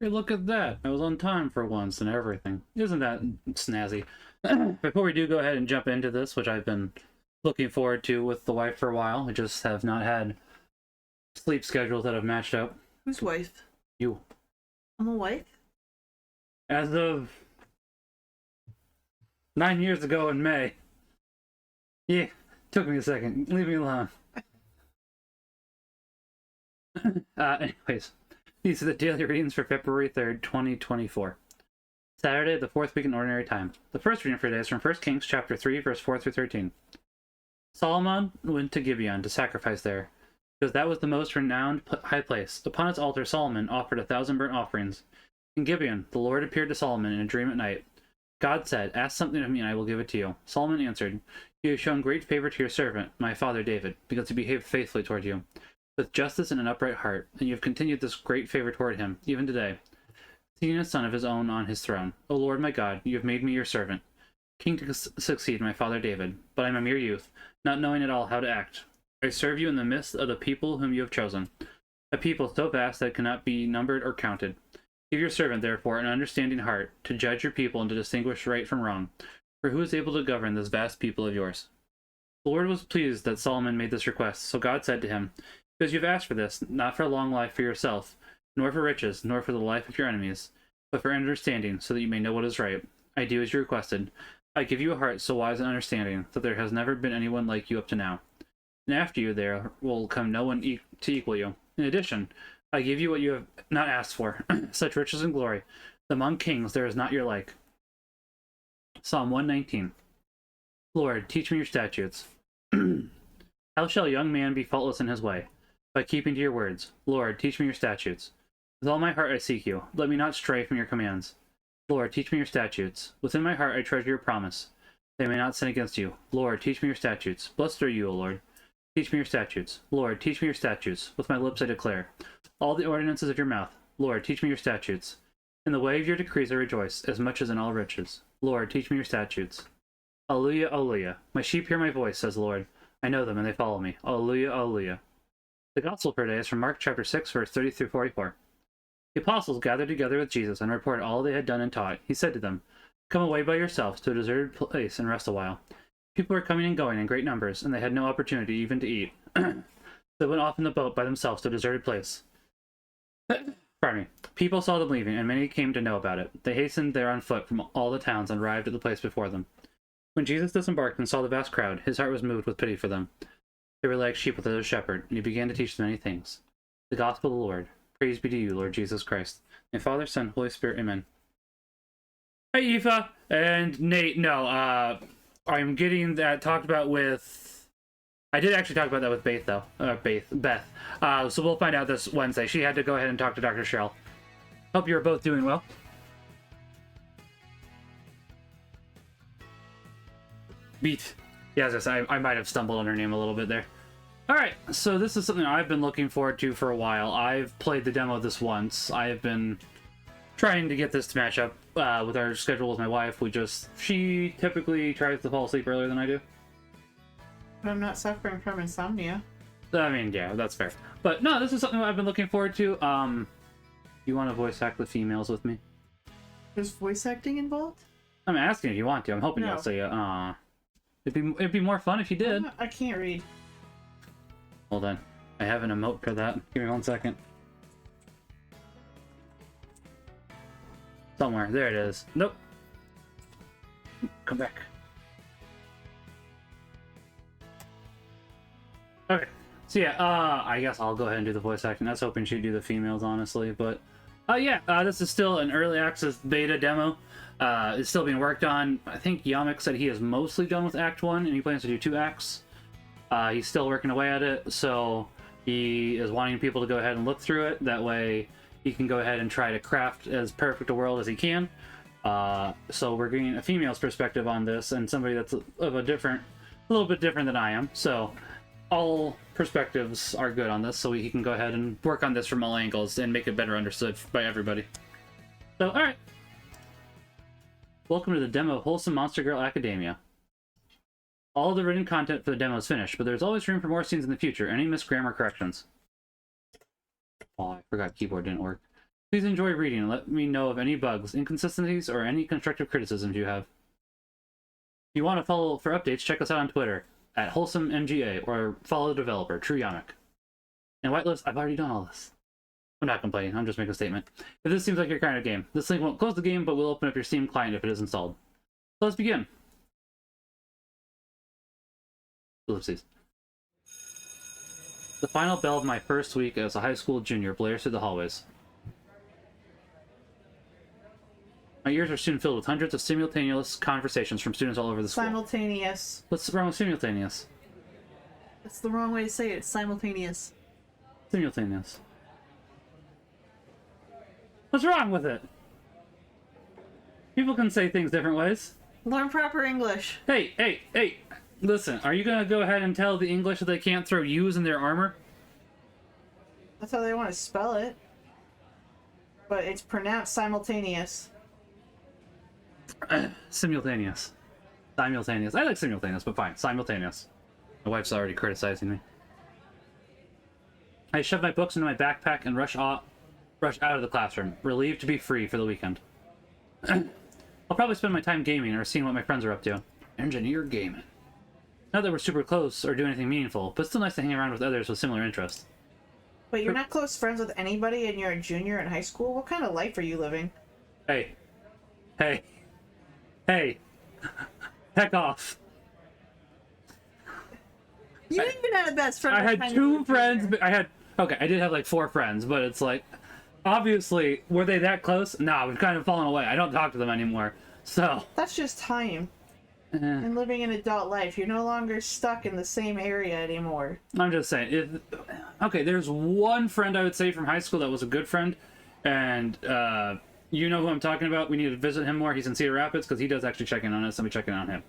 Hey, look at that. I was on time for once and everything. Isn't that snazzy? Before we do go ahead and jump into this, which I've been looking forward to with the wife for a while, we just have not had sleep schedules that have matched up. Whose wife? You. I'm a wife? As of 9 years ago in May. Yeah, took me a second. Leave me alone. Anyways, these are the daily readings for February 3rd, 2024. Saturday, the fourth week in Ordinary Time. The first reading for today is from 1 Kings chapter 3, verse 4 through 13. Solomon went to Gibeon to sacrifice there, because that was the most renowned high place. Upon its altar Solomon offered 1,000 burnt offerings. In Gibeon, the Lord appeared to Solomon in a dream at night. God said, "Ask something of me, and I will give it to you." Solomon answered, "You have shown great favor to your servant, my father David, because he behaved faithfully toward you, with justice and an upright heart, and you have continued this great favor toward him, even today, seeing a son of his own on his throne. O Lord my God, you have made me your servant, king to succeed my father David, but I am a mere youth, not knowing at all how to act. I serve you in the midst of the people whom you have chosen, a people so vast that it cannot be numbered or counted. Give your servant, therefore, an understanding heart, to judge your people and to distinguish right from wrong, for who is able to govern this vast people of yours?" The Lord was pleased that Solomon made this request, so God said to him, "Because you have asked for this, not for a long life for yourself, nor for riches, nor for the life of your enemies, but for understanding, so that you may know what is right, I do as you requested. I give you a heart so wise and understanding that there has never been anyone like you up to now. And after you there will come no one to equal you. In addition, I give you what you have not asked for, such riches and glory. Among kings there is not your like." Psalm 119. Lord, teach me your statutes. How shall a young man be faultless in his way? By keeping to your words. Lord, teach me your statutes. With all my heart I seek you. Let me not stray from your commands. Lord, teach me your statutes. Within my heart I treasure your promise, that I may not sin against you. Lord, teach me your statutes. Blessed are you, O Lord. Teach me your statutes. Lord, teach me your statutes. With my lips I declare all the ordinances of your mouth. Lord, teach me your statutes. In the way of your decrees I rejoice, as much as in all riches. Lord, teach me your statutes. Alleluia, alleluia. My sheep hear my voice, says the Lord. I know them, and they follow me. Alleluia, alleluia. The Gospel for today is from Mark chapter 6, verse 30 through 44. The apostles gathered together with Jesus and reported all they had done and taught. He said to them, "Come away by yourselves to a deserted place and rest a while." People were coming and going in great numbers, and they had no opportunity even to eat. They went off in the boat by themselves to a deserted place. Pardon me. People saw them leaving, and many came to know about it. They hastened there on foot from all the towns and arrived at the place before them. When Jesus disembarked and saw the vast crowd, his heart was moved with pity for them. They were like sheep without a shepherd, and he began to teach them many things. The Gospel of the Lord. Praise be to you, Lord Jesus Christ. And Father, Son, Holy Spirit, Amen. Hi, Aoife and Nate. No, I'm getting that talked about with... I did actually talk about that with Beth, though. Beth. So we'll find out this Wednesday. She had to go ahead and talk to Dr. Cheryl. Hope you're both doing well. Beat. Yes, I might have stumbled on her name a little bit there. Alright, so this is something I've been looking forward to for a while. I've played the demo this once. I have been trying to get this to match up with our schedule with my wife. She typically tries to fall asleep earlier than I do. But I'm not suffering from insomnia. I mean, yeah, that's fair. But no, this is something I've been looking forward to. You want to voice act the females with me? There's voice acting involved? I'm asking if you want to. I'm hoping you'll say, it'd be more fun if you did. I can't read. Hold on. I have an emote for that. Give me 1 second. Somewhere. There it is. Nope. Come back. Okay. So yeah, I guess I'll go ahead and do the voice acting. I was hoping she'd do the females, honestly, but... this is still an early access beta demo. It's still being worked on. I think Yamik said he is mostly done with Act 1, and he plans to do 2 acts. He's still working away at it, so he is wanting people to go ahead and look through it. That way he can go ahead and try to craft as perfect a world as he can. So we're getting a female's perspective on this, and somebody that's of a little bit different than I am. So all perspectives are good on this, so he can go ahead and work on this from all angles and make it better understood by everybody. So, alright. Welcome to the demo of Wholesome Monster Girl Academia. All of the written content for the demo is finished, but there's always room for more scenes in the future. Any missed grammar corrections? Oh, I forgot keyboard didn't work. Please enjoy reading and let me know of any bugs, inconsistencies, or any constructive criticisms you have. If you want to follow for updates, check us out on Twitter at WholesomeMGA or follow the developer, TrueYamic. And whitelist, I've already done all this. I'm not complaining, I'm just making a statement. If this seems like your kind of game, this link won't close the game, but will open up your Steam client if it is installed. So let's begin. Ellipses. The final bell of my first week as a high school junior blares through the hallways. My ears are soon filled with hundreds of simultaneous conversations from students all over the school. Simultaneous. What's wrong with simultaneous? That's the wrong way to say it. It's simultaneous. Simultaneous. What's wrong with it? People can say things different ways. Learn proper English. Hey! Listen, are you gonna go ahead and tell the English that they can't throw U's in their armor? That's how they want to spell it. But it's pronounced simultaneous. Simultaneous. Simultaneous. I like simultaneous, but fine. Simultaneous. My wife's already criticizing me. I shove my books into my backpack and rush out of the classroom, relieved to be free for the weekend. I'll probably spend my time gaming or seeing what my friends are up to. Engineer gaming. Not that we're super close or do anything meaningful, but it's still nice to hang around with others with similar interests. But you're not close friends with anybody and you're a junior in high school? What kind of life are you living? Hey. Heck off. You didn't even have a best friend. I had 2 friends, but I did have like 4 friends, but it's like, obviously, were they that close? Nah, we've kind of fallen away. I don't talk to them anymore, so. That's just time. And living an adult life. You're no longer stuck in the same area anymore. I'm just saying. Okay, there's one friend I would say from high school that was a good friend, and you know who I'm talking about. We need to visit him more. He's in Cedar Rapids because he does actually check in on us, and we check in on him.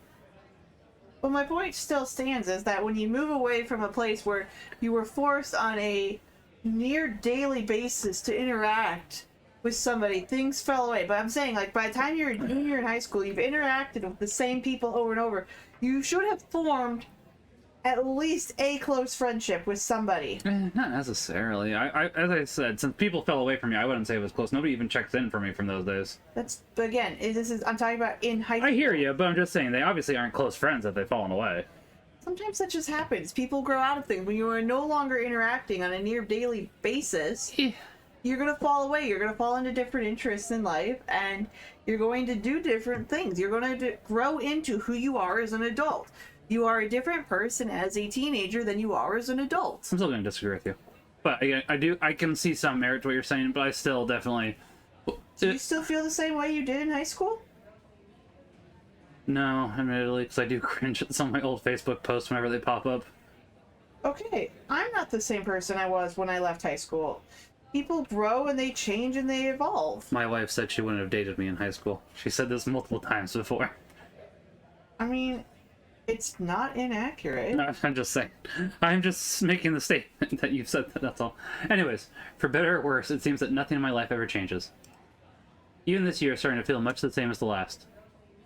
Well, my point still stands is that when you move away from a place where you were forced on a near daily basis to interact with somebody, things fell away. But I'm saying, like, by the time you're a junior in high school, you've interacted with the same people over and over. You should have formed at least a close friendship with somebody. Not necessarily. As I said, since people fell away from me, I wouldn't say it was close. Nobody even checks in for me from those days. That's, again, I'm talking about in high school. I hear you, but I'm just saying they obviously aren't close friends if they've fallen away. Sometimes that just happens. People grow out of things. When you are no longer interacting on a near daily basis, you're going to fall away. You're going to fall into different interests in life, and you're going to do different things. You're going to grow into who you are as an adult. You are a different person as a teenager than you are as an adult. I'm still going to disagree with you. But I can see some merit to what you're saying, but I still definitely... Do you still feel the same way you did in high school? No, admittedly, because I do cringe at some of my old Facebook posts whenever they pop up. Okay, I'm not the same person I was when I left high school. People grow and they change and they evolve. My wife said she wouldn't have dated me in high school. She said this multiple times before. I mean, it's not inaccurate. No, I'm just saying. I'm just making the statement that you've said that, that's all. Anyways, for better or worse, it seems that nothing in my life ever changes. Even this year is starting to feel much the same as the last.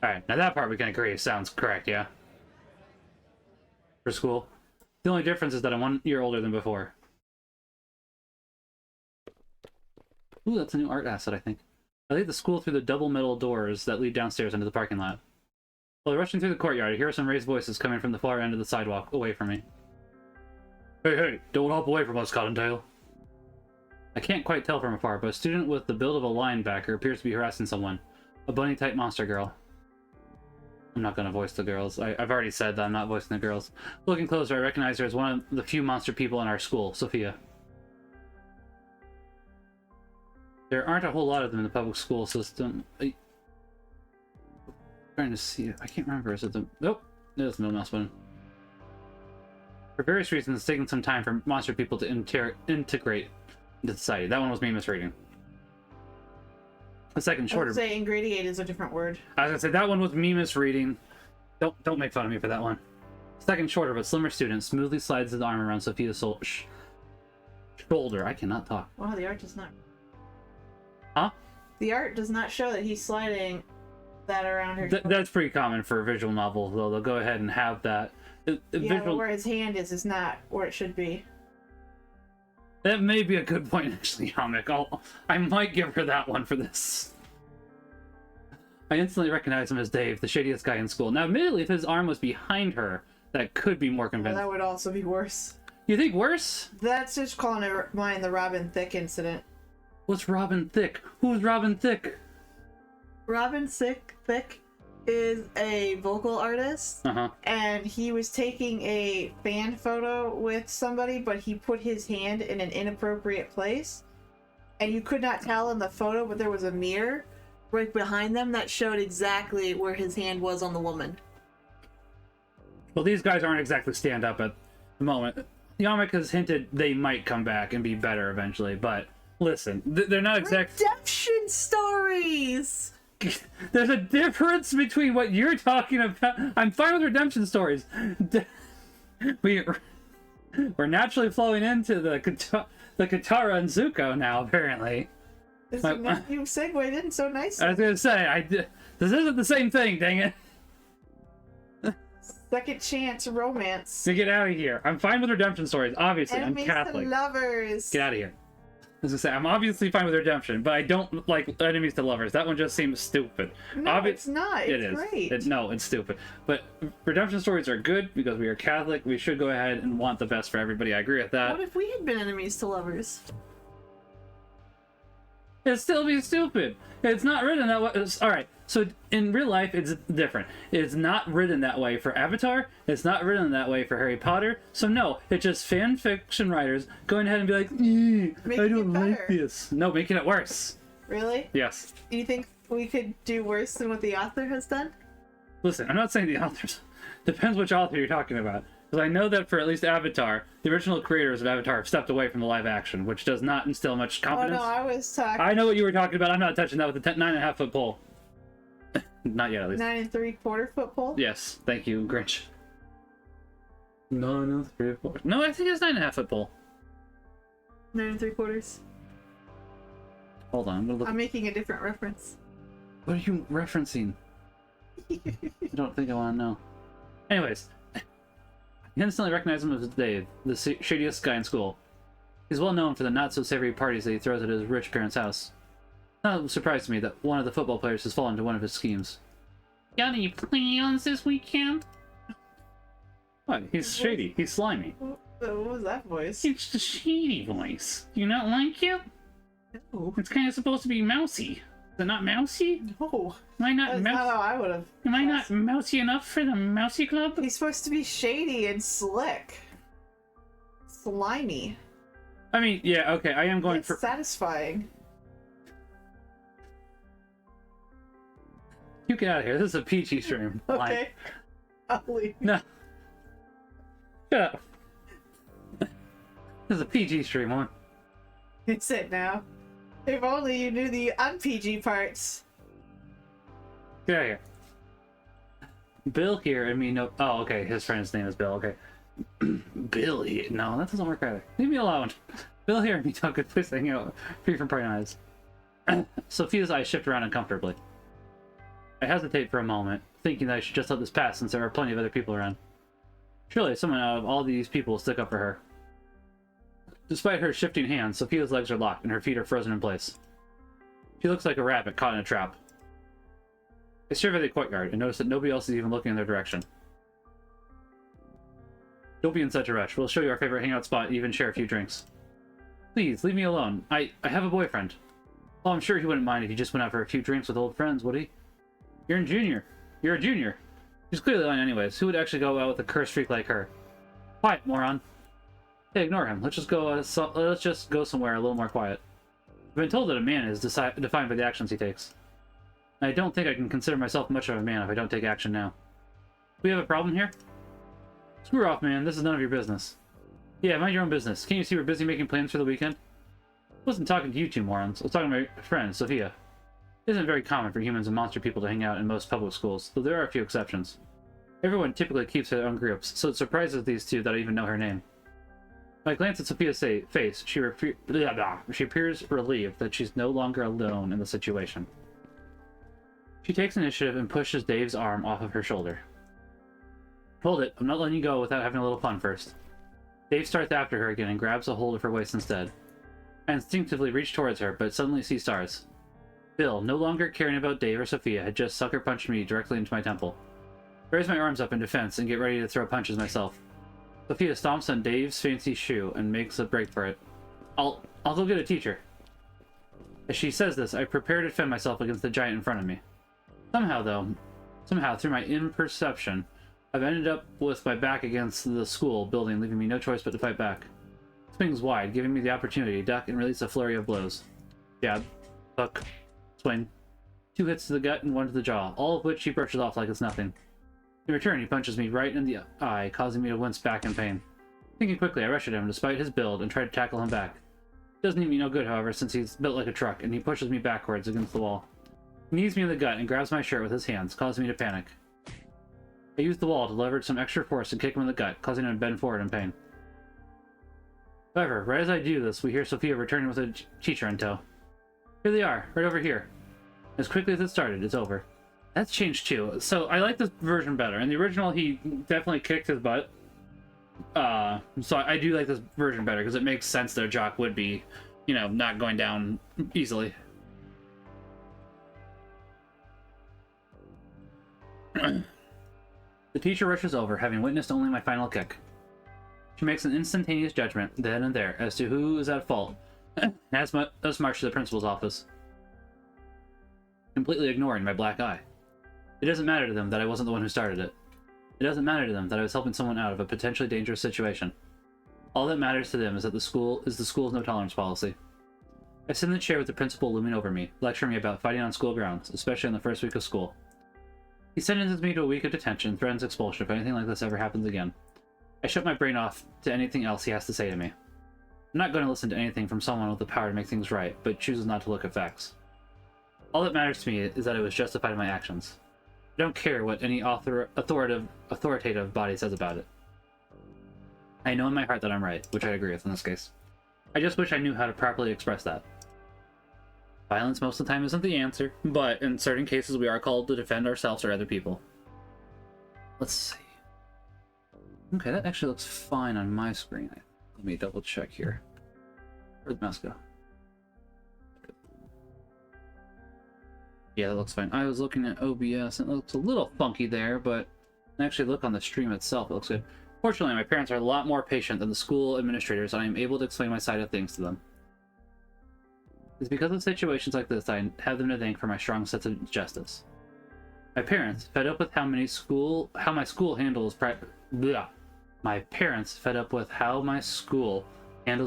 Alright, now that part we can agree sounds correct, yeah? For school. The only difference is that I'm 1 year older than before. Ooh, that's a new art asset, I think. I lead the school through the double metal doors that lead downstairs into the parking lot. While rushing through the courtyard, I hear some raised voices coming from the far end of the sidewalk, away from me. Hey, don't hop away from us, Cottontail. I can't quite tell from afar, but a student with the build of a linebacker appears to be harassing someone. A bunny-type monster girl. I'm not going to voice the girls. I've already said that I'm not voicing the girls. Looking closer, I recognize her as one of the few monster people in our school, Sophia. There aren't a whole lot of them in the public school system. I'm trying to see. I can't remember. Is it the... Nope. There's no mouse button. For various reasons, it's taken some time for monster people to integrate into society. That one was me misreading. The second shorter. I would say ingrediate is a different word. I was gonna say that one was me misreading. Don't make fun of me for that one. Second shorter but slimmer student smoothly slides his arm around Sophia's shoulder. I cannot talk. Wow, the art does not. Huh? The art does not show that he's sliding that around her. That's pretty common for a visual novel, though. They'll go ahead and have that. Yeah, but where his hand is not where it should be. That may be a good point, actually, Yamik. I might give her that one for this. I instantly recognize him as Dave, the shadiest guy in school. Now, admittedly, if his arm was behind her, that could be more convincing. That would also be worse. You think worse? That's just calling it mine the Robin Thicke incident. What's Robin Thicke? Who's Robin Thicke? Robin Thicke is a vocal artist, and he was taking a fan photo with somebody, but he put his hand in an inappropriate place, and you could not tell in the photo, but there was a mirror right behind them that showed exactly where his hand was on the woman. Well, these guys aren't exactly stand up at the moment. Yamik has hinted they might come back and be better eventually, but listen, they're not exactly redemption stories. There's a difference between what you're talking about. I'm fine with redemption stories. We're naturally flowing into the Katara and Zuko now, apparently. You segued in so nicely. I was gonna say, this isn't the same thing, dang it. Second chance romance. So get out of here. I'm fine with redemption stories, obviously. Enemies I'm Catholic. to lovers. Get out of here. As I say, I'm obviously fine with redemption, but I don't like enemies to lovers. That one just seems stupid. No, it's not. It's great. No, it's stupid. But redemption stories are good because we are Catholic. We should go ahead and want the best for everybody. I agree with that. What if we had been enemies to lovers? It'd still be stupid. It's not written that way. Alright, so in real life, it's different. It's not written that way for Avatar. It's not written that way for Harry Potter. So no, it's just fan fiction writers going ahead and be like, I don't like this. No, making it worse. Really? Yes. Do you think we could do worse than what the author has done? Listen, I'm not saying the authors. Depends which author you're talking about. Because I know that for at least Avatar, the original creators of Avatar have stepped away from the live action, which does not instill much confidence. Oh no, I was talking... I know what you were talking about. I'm not touching that with the 9.5 foot pole. Not yet, at least. 9 3/4 foot pole? Yes, thank you, Grinch. 9 3/4. No, I think it's 9.5 foot pole. 9 3/4. Hold on, I'm gonna look. I'm making a different reference. What are you referencing? I don't think I want to know. Anyways, you instantly recognize him as Dave, the shadiest guy in school. He's well known for the not-so-savory parties that he throws at his rich parents' house. Not surprised to me that one of the football players has fallen into one of his schemes. Got any plans this weekend? What? He's shady. He's slimy. What was that voice? It's the shady voice. Do you not like it? No. It's kind of supposed to be mousy. Is it not mousy? No. Am I not That's not how I would have. Am I not mousy enough for the mousy club? He's supposed to be shady and slick. Slimy. I mean, yeah, okay, I am going it's for... satisfying. You get out of here. This is a PG stream. Okay. I'll leave. No. Shut up. This is a PG stream, huh? It's it now. If only you knew the un-PG parts. Get out of here. Bill here, I mean, no... Oh, okay, his friend's name is Bill, okay. Bill here... No, that doesn't work either. Leave me alone. Bill here and me talk good place hanging out. Free from prying eyes. Sophia's eyes shift around uncomfortably. I hesitate for a moment, thinking that I should just let this pass since there are plenty of other people around. Surely someone out of all these people will stick up for her. Despite her shifting hands, Sophia's legs are locked and her feet are frozen in place. She looks like a rabbit caught in a trap. I survey the courtyard and notice that nobody else is even looking in their direction. Don't be in such a rush. We'll show you our favorite hangout spot and even share a few drinks. Please, leave me alone. I have a boyfriend. Oh, I'm sure he wouldn't mind if he just went out for a few drinks with old friends, would he? You're a junior. You're a junior. She's clearly lying anyways. Who would actually go out with a cursed freak like her? Quiet, moron. Hey, ignore him. Let's just go somewhere a little more quiet. I've been told that a man is defined by the actions he takes. I don't think I can consider myself much of a man if I don't take action now. Do we have a problem here? Screw off, man. This is none of your business. Yeah, mind your own business. Can't you see we're busy making plans for the weekend? I wasn't talking to you two morons. I was talking to my friend, Sophia. It isn't very common for humans and monster people to hang out in most public schools, though there are a few exceptions. Everyone typically keeps their own groups, so it surprises these two that I even know her name. When I glance at Sophia's face, she appears relieved that she's no longer alone in the situation. She takes initiative and pushes Dave's arm off of her shoulder. Hold it, I'm not letting you go without having a little fun first. Dave starts after her again and grabs a hold of her waist instead. I instinctively reach towards her, but suddenly see stars. Bill, no longer caring about Dave or Sophia, had just sucker punched me directly into my temple. I raise my arms up in defense and get ready to throw punches myself. Sophia stomps on Dave's fancy shoe and makes a break for it. I'll go get a teacher. As she says this, I prepare to defend myself against the giant in front of me. Somehow, through my imperception, I've ended up with my back against the school building, leaving me no choice but to fight back. Swings wide, giving me the opportunity to duck and release a flurry of blows. Jab, hook, swing. 2 hits to the gut and 1 to the jaw, all of which he brushes off like it's nothing. In return, he punches me right in the eye, causing me to wince back in pain. Thinking quickly, I rush at him despite his build and try to tackle him back. It doesn't do me no good, however, since he's built like a truck, and he pushes me backwards against the wall. He knees me in the gut and grabs my shirt with his hands, causing me to panic. I use the wall to leverage some extra force and kick him in the gut, causing him to bend forward in pain. However, right as I do this, we hear Sophia returning with a teacher in tow. Here they are, right over here. As quickly as it started, it's over. That's changed too. So I like this version better. In the original, he definitely kicked his butt. So I do like this version better because it makes sense that a jock would be, you know, not going down easily. The teacher rushes over, having witnessed only my final kick. She makes an instantaneous judgment, then and there, as to who is at fault, and has us march to the principal's office, completely ignoring my black eye. It doesn't matter to them that I wasn't the one who started it. It doesn't matter to them that I was helping someone out of a potentially dangerous situation. All that matters to them is that the school's no-tolerance policy. I sit in the chair with the principal looming over me, lecturing me about fighting on school grounds, especially in the first week of school. He sentences me to a week of detention, threatens expulsion if anything like this ever happens again. I shut my brain off to anything else he has to say to me. I'm not going to listen to anything from someone with the power to make things right, but chooses not to look at facts. All that matters to me is that it was justified in my actions. I don't care what any authoritative body says about it. I know in my heart that I'm right, which I agree with in this case. I just wish I knew how to properly express that. Violence most of the time isn't the answer, but in certain cases we are called to defend ourselves or other people. Let's see. Okay, that actually looks fine on my screen. Let me double check here. Where'd the mouse go? Yeah, that looks fine. I was looking at OBS and it looks a little funky there, but actually look on the stream itself, it looks good. Fortunately, my parents are a lot more patient than the school administrators, and I am able to explain my side of things to them. It's because of situations like this I have them to thank for my strong sense of justice. My parents, fed up with how my school handles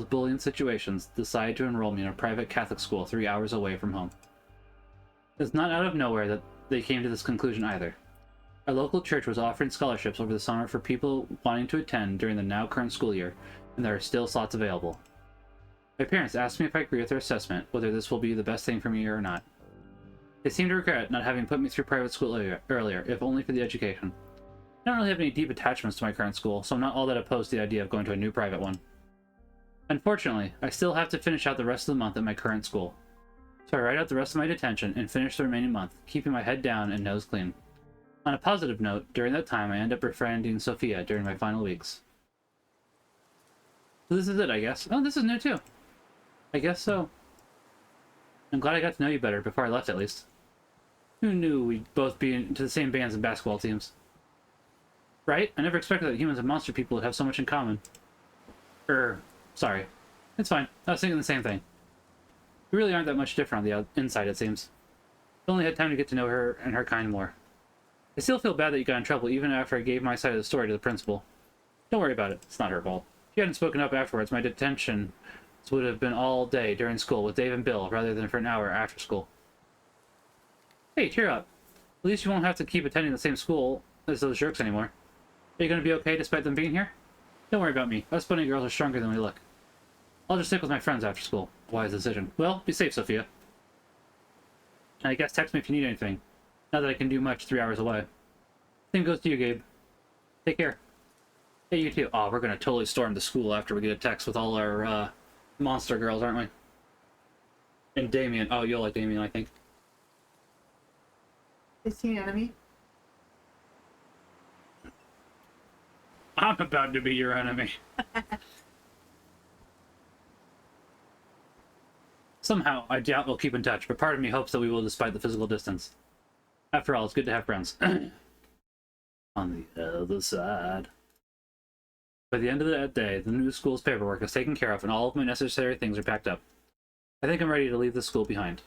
bullying situations, decide to enroll me in a private Catholic school 3 hours away from home. It's not out of nowhere that they came to this conclusion either. Our local church was offering scholarships over the summer for people wanting to attend during the now current school year, and there are still slots available. My parents asked me if I agree with their assessment, whether this will be the best thing for me or not. They seem to regret not having put me through private school earlier, if only for the education. I don't really have any deep attachments to my current school, so I'm not all that opposed to the idea of going to a new private one. Unfortunately, I still have to finish out the rest of the month at my current school. So I ride out the rest of my detention and finish the remaining month, keeping my head down and nose clean. On a positive note, during that time I end up befriending Sophia during my final weeks. So this is it, I guess. Oh, this is new too. I guess so. I'm glad I got to know you better before I left, at least. Who knew we'd both be into the same bands and basketball teams? Right? I never expected that humans and monster people would have so much in common. Sorry. It's fine. I was thinking the same thing. We really aren't that much different on the inside, it seems. I only had time to get to know her and her kind more. I still feel bad that you got in trouble even after I gave my side of the story to the principal. Don't worry about it. It's not her fault. If you hadn't spoken up afterwards, my detention would have been all day during school with Dave and Bill rather than for an hour after school. Hey, cheer up. At least you won't have to keep attending the same school as those jerks anymore. Are you going to be okay despite them being here? Don't worry about me. Us bunny girls are stronger than we look. I'll just stick with my friends after school. Wise decision. Well, be safe, Sophia. And I guess text me if you need anything. Not that I can do much 3 hours away. Same goes to you, Gabe. Take care. Hey, you too. Oh, we're going to totally storm the school after we get a text with all our monster girls, aren't we? And Damien. Oh, you'll like Damien, I think. Is he an enemy? I'm about to be your enemy. Somehow, I doubt we'll keep in touch, but part of me hopes that we will despite the physical distance. After all, it's good to have friends. On the other side. By the end of that day, the new school's paperwork is taken care of and all of my necessary things are packed up. I think I'm ready to leave this school behind.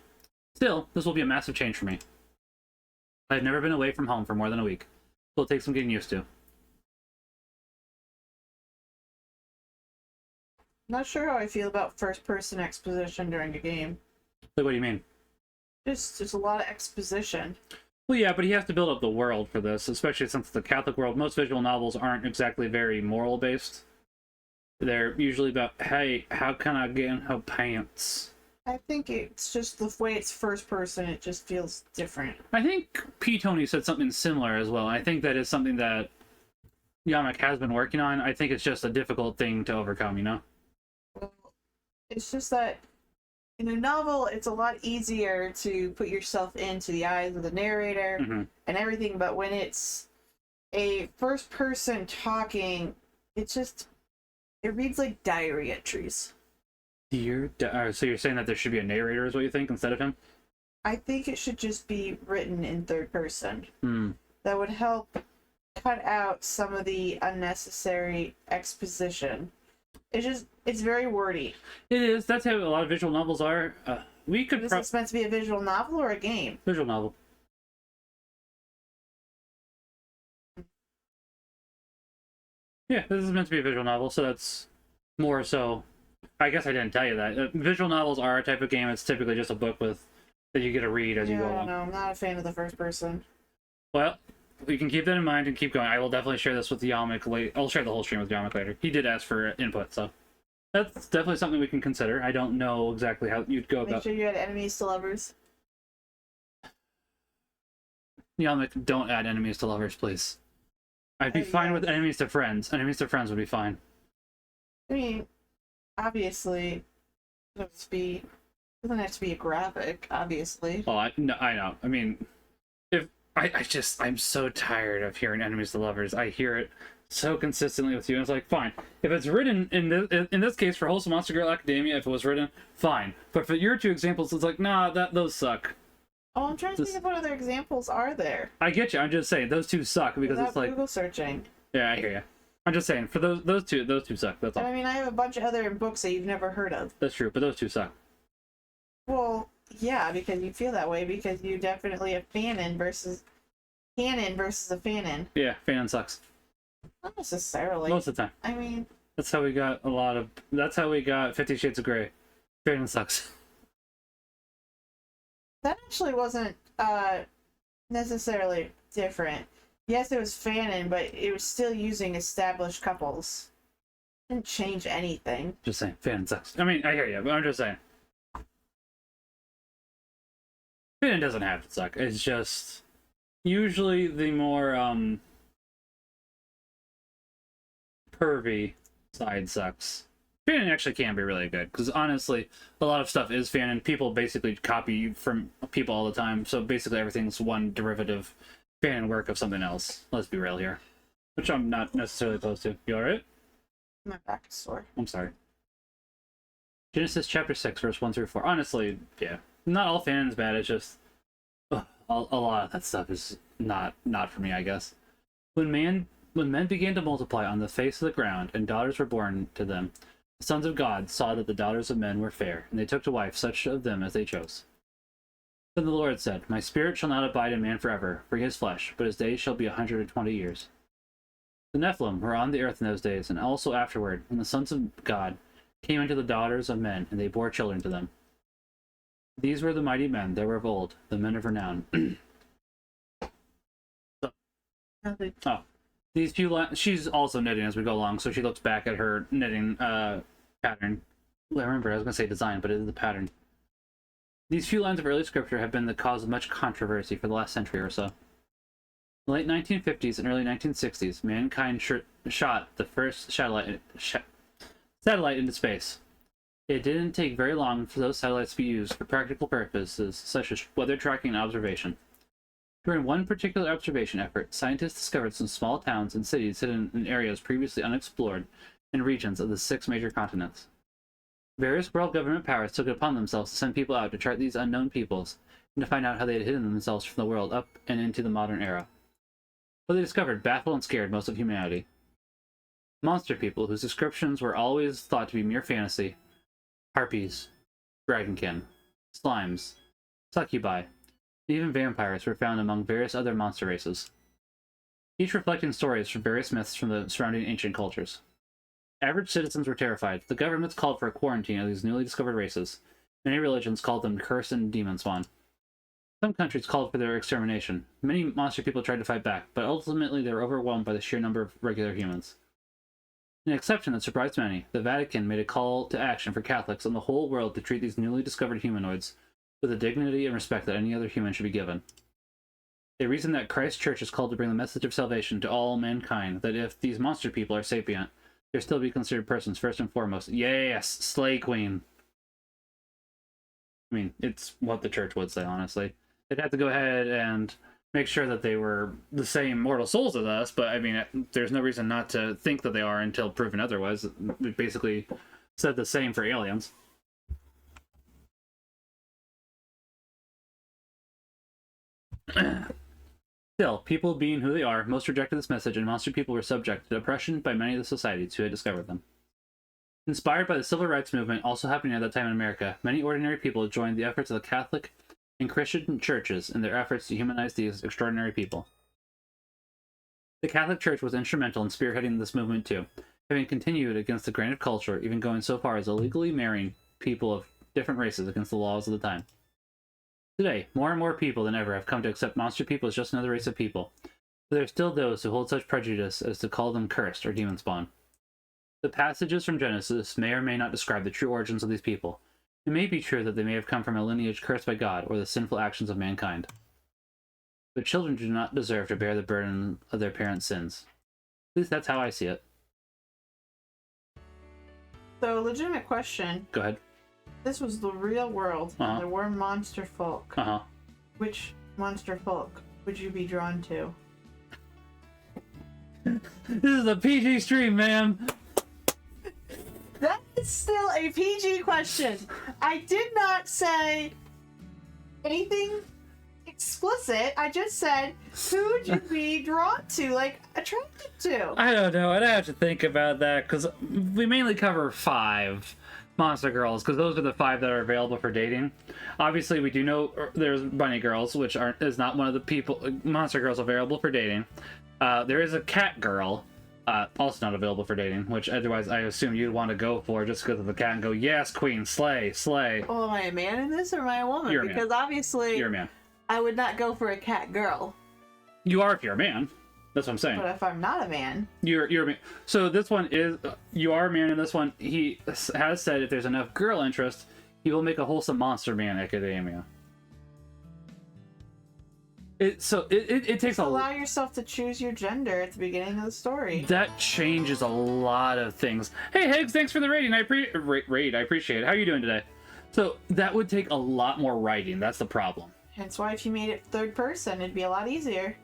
Still, this will be a massive change for me. I've never been away from home for more than a week. So it'll take some getting used to. Not sure how I feel about first-person exposition during a game. Like, what do you mean? Just a lot of exposition. Well, yeah, but he has to build up the world for this, especially since the Catholic world, most visual novels aren't exactly very moral-based. They're usually about, hey, how can I get in her pants? I think it's just the way it's first-person, it just feels different. I think P. Tony said something similar as well. I think that is something that Yamak has been working on. I think it's just a difficult thing to overcome, you know? Well, it's just that in a novel, it's a lot easier to put yourself into the eyes of the narrator and everything, but when it's a first person talking, it reads like diary entries. So you're saying that there should be a narrator is what you think instead of him? I think it should just be written in third person. Hmm. That would help cut out some of the unnecessary exposition. It's very wordy. It is. That's how a lot of visual novels are. Is this meant to be a visual novel or a game? Visual novel. Yeah, this is meant to be a visual novel, so that's more so. I guess I didn't tell you that. Visual novels are a type of game. It's typically just a book that you get to read as you go along. I don't know. I'm not a fan of the first person. Well, we can keep that in mind and keep going. I will definitely share this with Yamak later. I'll share the whole stream with Yamak later. He did ask for input, so that's definitely something we can consider. I don't know exactly how you'd go about. Make sure you add enemies to lovers. Yamak, don't add enemies to lovers, please. I'd be fine with enemies to friends. Enemies to friends would be fine. I mean, obviously, it doesn't have to be a graphic, obviously. Oh, I know. I mean, I'm so tired of hearing enemies to lovers. I hear it so consistently with you, and it's like, fine. If it's written in this case for Wholesome Monster Girl Academia, if it was written, fine. But for your two examples, it's like, nah, those suck. Oh, I'm trying to think of what other examples are there. I get you. I'm just saying those two suck because Without it's like Google searching. Yeah, I hear you. I'm just saying for those two suck. That's all. I mean, I have a bunch of other books that you've never heard of. That's true, but those two suck. Well, yeah, because you feel that way because you definitely have canon versus a fanon. Yeah, fanon sucks. Not necessarily. Most of the time. I mean, that's how we got 50 Shades of Grey. Fanon sucks. that actually wasn't necessarily different. Yes, it was fanon, but it was still using established couples. Didn't change anything. Just saying, fanon sucks. I mean, I hear you, but I'm just saying. Fanon doesn't have to suck. It's just usually the more pervy side sucks. Fanon actually can be really good because honestly, a lot of stuff is fanon. People basically copy from people all the time, so basically everything's one derivative fanon work of something else. Let's be real here, which I'm not necessarily opposed to. You all right? My back is sore. I'm sorry. Genesis chapter 6, verse 1 through 4. Honestly, yeah, not all fanon's bad. It's just a lot of that stuff is not for me, I guess. When men began to multiply on the face of the ground, and daughters were born to them, the sons of God saw that the daughters of men were fair, and they took to wife such of them as they chose. Then the Lord said, My spirit shall not abide in man forever, for he is flesh, but his days shall be 120 years. The Nephilim were on the earth in those days, and also afterward, when the sons of God came into the daughters of men, and they bore children to them. These were the mighty men that were of old, the men of renown. These few lines, she's also knitting as we go along, so she looks back at her knitting pattern. Well, I remember, I was going to say design, but it is the pattern. These few lines of early scripture have been the cause of much controversy for the last century or so. In the late 1950s and early 1960s, mankind shot the first satellite into space. It didn't take very long for those satellites to be used for practical purposes, such as weather tracking and observation. During one particular observation effort, scientists discovered some small towns and cities hidden in areas previously unexplored in regions of the 6 major continents. Various world government powers took it upon themselves to send people out to chart these unknown peoples and to find out how they had hidden themselves from the world up and into the modern era. What they discovered baffled and scared most of humanity. Monster people, whose descriptions were always thought to be mere fantasy, harpies, dragonkin, slimes, succubi, and even vampires were found among various other monster races, each reflecting stories from various myths from the surrounding ancient cultures. Average citizens were terrified. The governments called for a quarantine of these newly discovered races. Many religions called them curse and demon spawn. Some countries called for their extermination. Many monster people tried to fight back, but ultimately they were overwhelmed by the sheer number of regular humans. An exception that surprised many, the Vatican made a call to action for Catholics in the whole world to treat these newly discovered humanoids with the dignity and respect that any other human should be given. They reasoned that Christ's church is called to bring the message of salvation to all mankind, that if these monster people are sapient, they'll still be considered persons first and foremost. Yes, Slay Queen. I mean, it's what the church would say, honestly. They'd have to go ahead and make sure that they were the same mortal souls as us, but I mean, there's no reason not to think that they are until proven otherwise. It basically said the same for aliens. Still, people being who they are, most rejected this message, and monster people were subject to oppression by many of the societies who had discovered them. Inspired by the civil rights movement also happening at that time in America, many ordinary people joined the efforts of the Catholic and Christian churches in their efforts to humanize these extraordinary people. The Catholic Church was instrumental in spearheading this movement too, having continued against the grain of culture, even going so far as illegally marrying people of different races against the laws of the time. Today, more and more people than ever have come to accept monster people as just another race of people, but there are still those who hold such prejudice as to call them cursed or demon spawn. The passages from Genesis may or may not describe the true origins of these people. It may be true that they may have come from a lineage cursed by God or the sinful actions of mankind. But children do not deserve to bear the burden of their parents' sins. At least that's how I see it. So, legitimate question. Go ahead. This was the real world. Uh-huh. There were monster folk. Uh-huh. Which monster folk would you be drawn to? This is a PG stream, ma'am. That is still a PG question. I did not say anything explicit. I just said, who would you be drawn to, like, attracted to? I don't know. I'd have to think about that, because we mainly cover 5 monster girls, because those are the 5 that are available for dating. Obviously, we do know there's bunny girls, which is not one of the monster girls available for dating. There is a cat girl, also not available for dating, which otherwise I assume you'd want to go for just because of the cat and go, yes, queen, slay, slay. Well, am I a man in this or am I a woman? You're a because man. Obviously, You're a man. I would not go for a cat girl. You are if you're a man. That's what I'm saying. But if I'm not a man, You're a man. So this one is, you are a man in this one. He has said if there's enough girl interest, he will make a wholesome monster man academia. It takes allow yourself to choose your gender at the beginning of the story. That changes a lot of things. Hey Higgs, thanks for the rating. I appreciate it. How are you doing today? So that would take a lot more writing. That's the problem. That's why if you made it third person, it'd be a lot easier.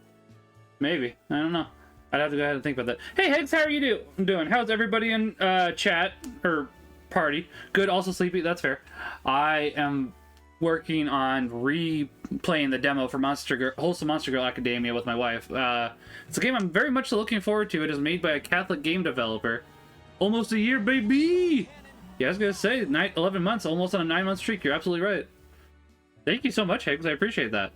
Maybe. I don't know. I'd have to go ahead and think about that. Hey Higgs, how are you doing? How's everybody in chat or party? Good. Also sleepy. That's fair. I am working on replaying the demo for Wholesome Monster Girl Academia with my wife. It's a game I'm very much looking forward to. It is made by a Catholic game developer. Almost a year, baby! Yeah, I was gonna say, 11 months, almost on a 9-month streak. You're absolutely right. Thank you so much, Higgs. I appreciate that.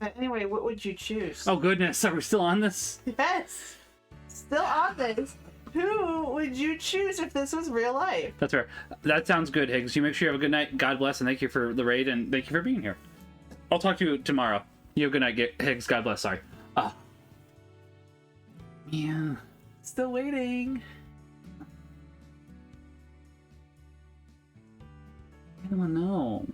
But anyway, what would you choose? Oh goodness, are we still on this? Yes! Still on this. Who would you choose if this was real life? That's fair. That sounds good, Higgs. You make sure you have a good night. God bless, and thank you for the raid, and thank you for being here. I'll talk to you tomorrow. You have a good night, Higgs. God bless. Sorry. Yeah. Still waiting. I don't know.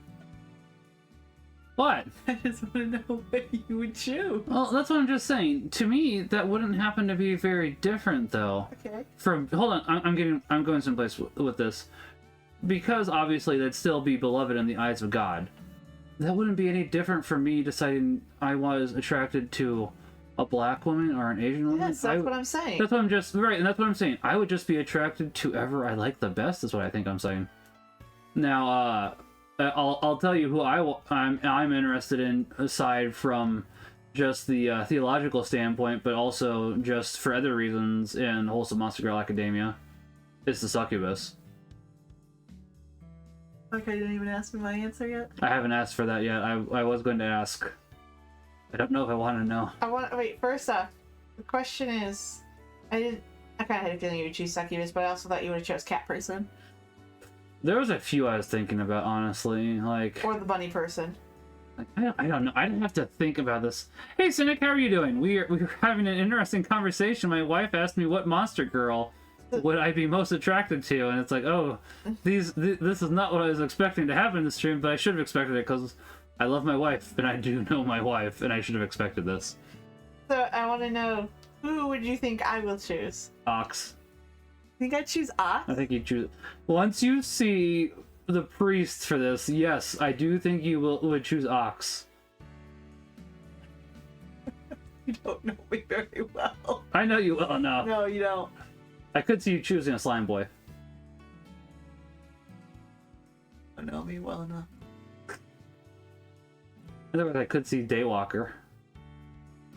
What? I just want to know what you would choose. Well, that's what I'm just saying. To me, that wouldn't happen to be very different, though. Okay. Hold on, I'm going someplace with this, because obviously they'd still be beloved in the eyes of God. that wouldn't be any different from me deciding I was attracted to a black woman or an Asian woman. Yes, that's what I'm saying. That's what I'm just right, and that's what I'm saying. I would just be attracted to whoever I like the best. Is what I think I'm saying. Now, I'll tell you who I'm interested in aside from just the theological standpoint, but also just for other reasons in Wholesome Monster Girl Academia. It's the succubus. Okay, you didn't even ask me my answer yet? I haven't asked for that yet. I was going to ask. I don't know if I want to know. Wait, first off, the question is, I kind of had a feeling you would choose succubus, but I also thought you would have chose cat person. There was a few I was thinking about, honestly, like... Or the bunny person. Like, I don't know. I didn't have to think about this. Hey, Cynic, how are you doing? We were having an interesting conversation. My wife asked me what monster girl would I be most attracted to, and it's like, oh, this is not what I was expecting to happen in the stream, but I should have expected it because I love my wife, and I do know my wife, and I should have expected this. So I want to know, who would you think I will choose? Ox. Think I'd choose Ox? I think you choose... Once you see the priest for this, yes, I do think you would choose Ox. You don't know me very well. I know you well enough. No, you don't. I could see you choosing a slime boy. You don't know me well enough. Otherwise, I could see Daywalker.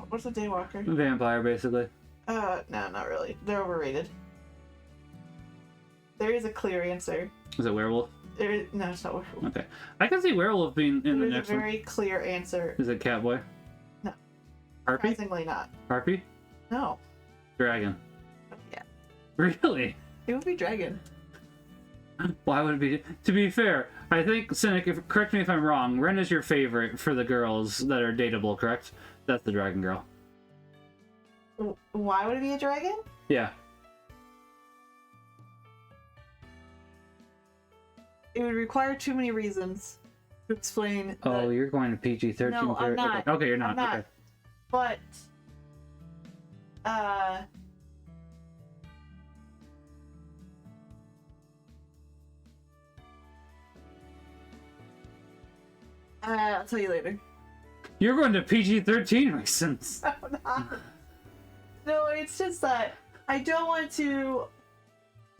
What's a daywalker? Vampire, basically. No, not really. They're overrated. There is a clear answer. Is it werewolf? No, it's not werewolf. Okay. I can see werewolf being in the There's next a very clear answer. one. Is it Catboy? No. Harpy? Surprisingly not. Harpy? No. Dragon. Yeah. Really? It would be dragon. Why would it be? To be fair, I think, Cynic, correct me if I'm wrong, Wren is your favorite for the girls that are dateable, correct? That's the dragon girl. Why would it be a dragon? Yeah. It would require too many reasons to explain. Oh, you're going to PG-13. No, I'm not. Okay, you're not. I'm not. Okay. But, I'll tell you later. You're going to PG-13 reasons. I'm not. No, it's just that I don't want to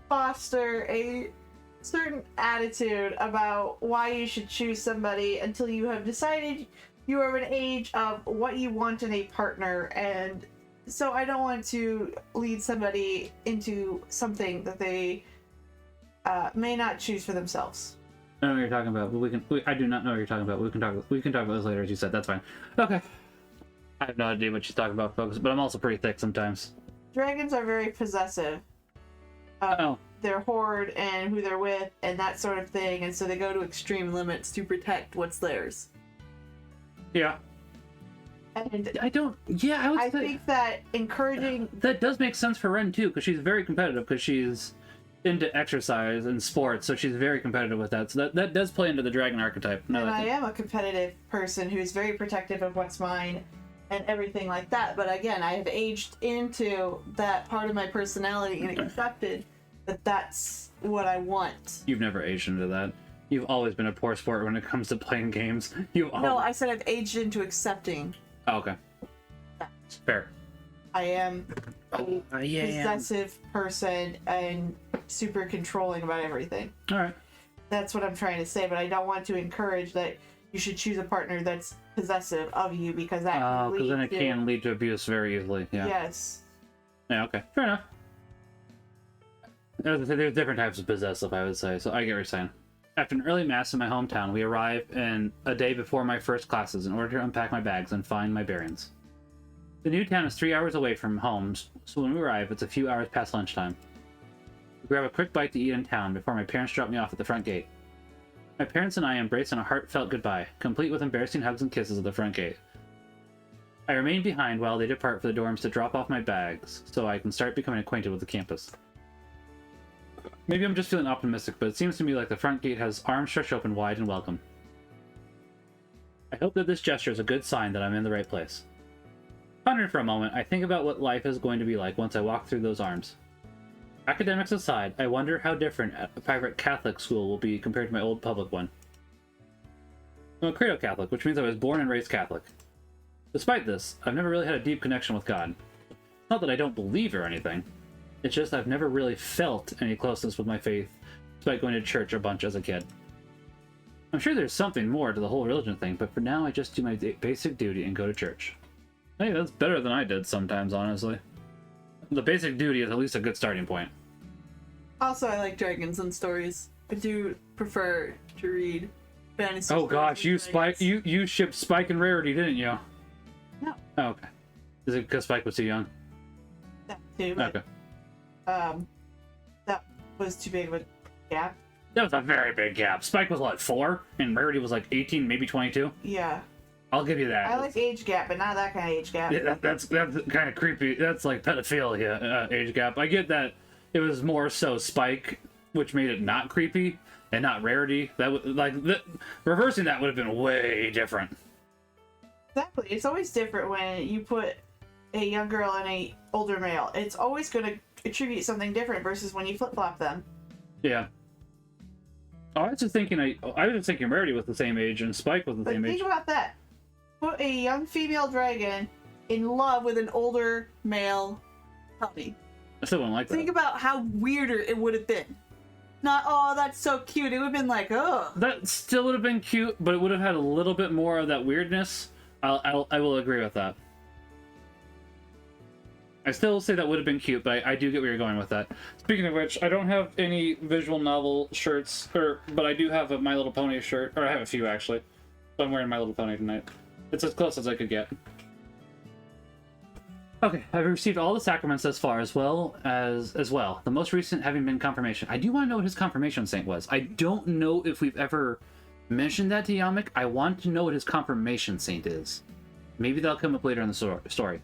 foster a certain attitude about why you should choose somebody until you have decided you are of an age of what you want in a partner, and so I don't want to lead somebody into something that they may not choose for themselves. I don't know what you're talking about, but I do not know what you're talking about. We can talk about this later, as you said. That's fine. Okay. I have no idea what she's talking about, folks, but I'm also pretty thick sometimes. Dragons are very possessive. Their horde and who they're with and that sort of thing, and so they go to extreme limits to protect what's theirs. Yeah. And I don't... Yeah, I think that encouraging... That does make sense for Wren, too, because she's very competitive, because she's into exercise and sports, so she's very competitive with that. So that does play into the dragon archetype. And I am a competitive person who's very protective of what's mine and everything like that. But again, I have aged into that part of my personality and accepted that that's what I want. You've never aged into that. You've always been a poor sport when it comes to playing games. No, I said I've aged into accepting. Oh, okay. That. Fair. I am a possessive person and super controlling about everything. All right. That's what I'm trying to say, but I don't want to encourage that you should choose a partner that's possessive of you, because that can lead because then it can lead to abuse very easily. Yeah. Yes. Yeah, okay. Fair enough. There's different types of possessive, I would say, so I get what you're saying. After an early mass in my hometown, we arrive in a day before my first classes in order to unpack my bags and find my bearings. The new town is 3 hours away from home, so when we arrive, it's a few hours past lunchtime. We grab a quick bite to eat in town before my parents drop me off at the front gate. My parents and I embrace in a heartfelt goodbye, complete with embarrassing hugs and kisses at the front gate. I remain behind while they depart for the dorms to drop off my bags, so I can start becoming acquainted with the campus. Maybe I'm just feeling optimistic, but it seems to me like the front gate has arms stretched open wide and welcome. I hope that this gesture is a good sign that I'm in the right place. Pondering for a moment, I think about what life is going to be like once I walk through those arms. Academics aside, I wonder how different a private Catholic school will be compared to my old public one. I'm a cradle Catholic, which means I was born and raised Catholic. Despite this, I've never really had a deep connection with God. Not that I don't believe or anything. It's just I've never really felt any closeness with my faith, despite going to church a bunch as a kid. I'm sure there's something more to the whole religion thing, but for now I just do my basic duty and go to church. Hey, that's better than I did sometimes, honestly. The basic duty is at least a good starting point. Also, I like dragons and stories. I do prefer to read fantasy. Oh gosh, you shipped Spike and Rarity, didn't you? No. Oh, okay. Is it because Spike was too young? That too. But, Okay. that was too big of a gap. That was a very big gap. Spike was like 4, and Rarity was like 18, maybe 22. Yeah. I'll give you that. I like age gap, but not that kind of age gap. Yeah, that's kind of creepy. That's like pedophilia age gap. I get that it was more so Spike, which made it not creepy and not Rarity. That would reversing that would have been way different. Exactly. It's always different when you put a young girl and a older male. It's always going to attribute something different versus when you flip flop them. Yeah. Oh, I was just thinking. I was just thinking Rarity was the same age and Spike was the But same age. think about that. Put a young female dragon in love with an older male puppy. I still wouldn't like that. Think about how weirder it would have been. Not, oh, that's so cute. It would have been like, oh. That still would have been cute, but it would have had a little bit more of that weirdness. I will agree with that. I still say that would have been cute, but I do get where you're going with that. Speaking of which, I don't have any visual novel shirts, but I do have a My Little Pony shirt, or I have a few actually. So I'm wearing My Little Pony tonight. It's as close as I could get. Okay, I've received all the sacraments thus far, as well. The most recent having been confirmation. I do want to know what his confirmation saint was. I don't know if we've ever mentioned that to Yamik. I want to know what his confirmation saint is. Maybe that'll come up later in the story.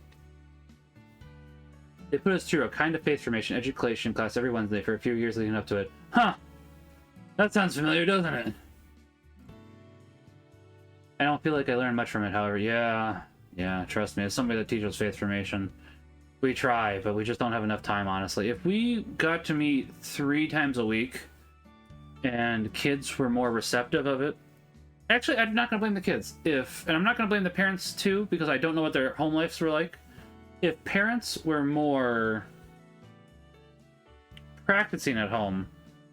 They put us through a kind of faith formation education class every Wednesday for a few years leading up to it. Huh! That sounds familiar, doesn't it? I don't feel like I learned much from it, however. Yeah, trust me, as somebody that teaches faith formation, we try, but we just don't have enough time, honestly. If we got to meet 3 times a week, and kids were more receptive of it... Actually, I'm not going to blame the kids. And I'm not going to blame the parents, too, because I don't know what their home lives were like. If parents were more practicing at home,